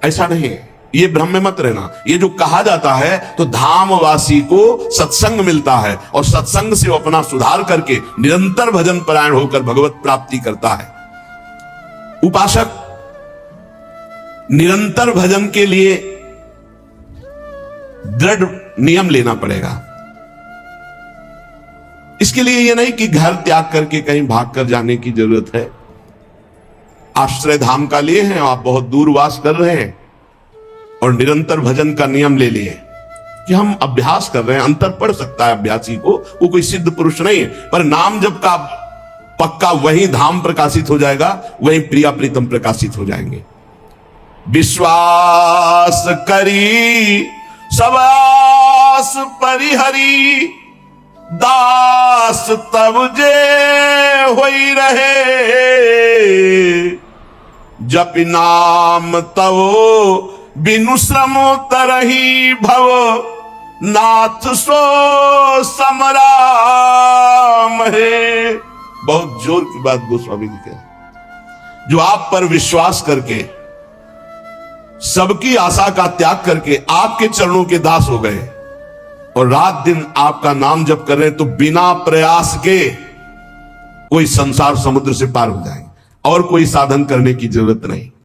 ऐसा नहीं। ये भ्रम में मत रहना। ये जो कहा जाता है, तो धामवासी को सत्संग मिलता है और सत्संग से वो अपना सुधार करके निरंतर भजन परायण होकर भगवत प्राप्ति करता है। उपासक निरंतर भजन के लिए दृढ़ नियम लेना पड़ेगा। इसके लिए यह नहीं कि घर त्याग करके कहीं भागकर जाने की जरूरत है। आश्रय धाम का लिए हैं, आप बहुत दूर वास कर रहे हैं और निरंतर भजन का नियम ले लिए कि हम अभ्यास कर रहे हैं। अंतर पड़ सकता है अभ्यासी को, वो कोई सिद्ध पुरुष नहीं है, पर नाम जब का पक्का वही धाम प्रकाशित हो जाएगा, वही प्रिया प्रीतम प्रकाशित हो जाएंगे। विश्वास करी सवास परिहरी, दास तब जे होई रहे, जप नाम तव बिनु श्रम तरही भव, नाथ सो समराम है। बहुत जोर की बात गोस्वामी जी कह, जो आप पर विश्वास करके सबकी आशा का त्याग करके आपके चरणों के दास हो गए और रात दिन आपका नाम जप कर रहे हैं, तो बिना प्रयास के कोई संसार समुद्र से पार हो जाएंगे और कोई साधन करने की जरूरत नहीं।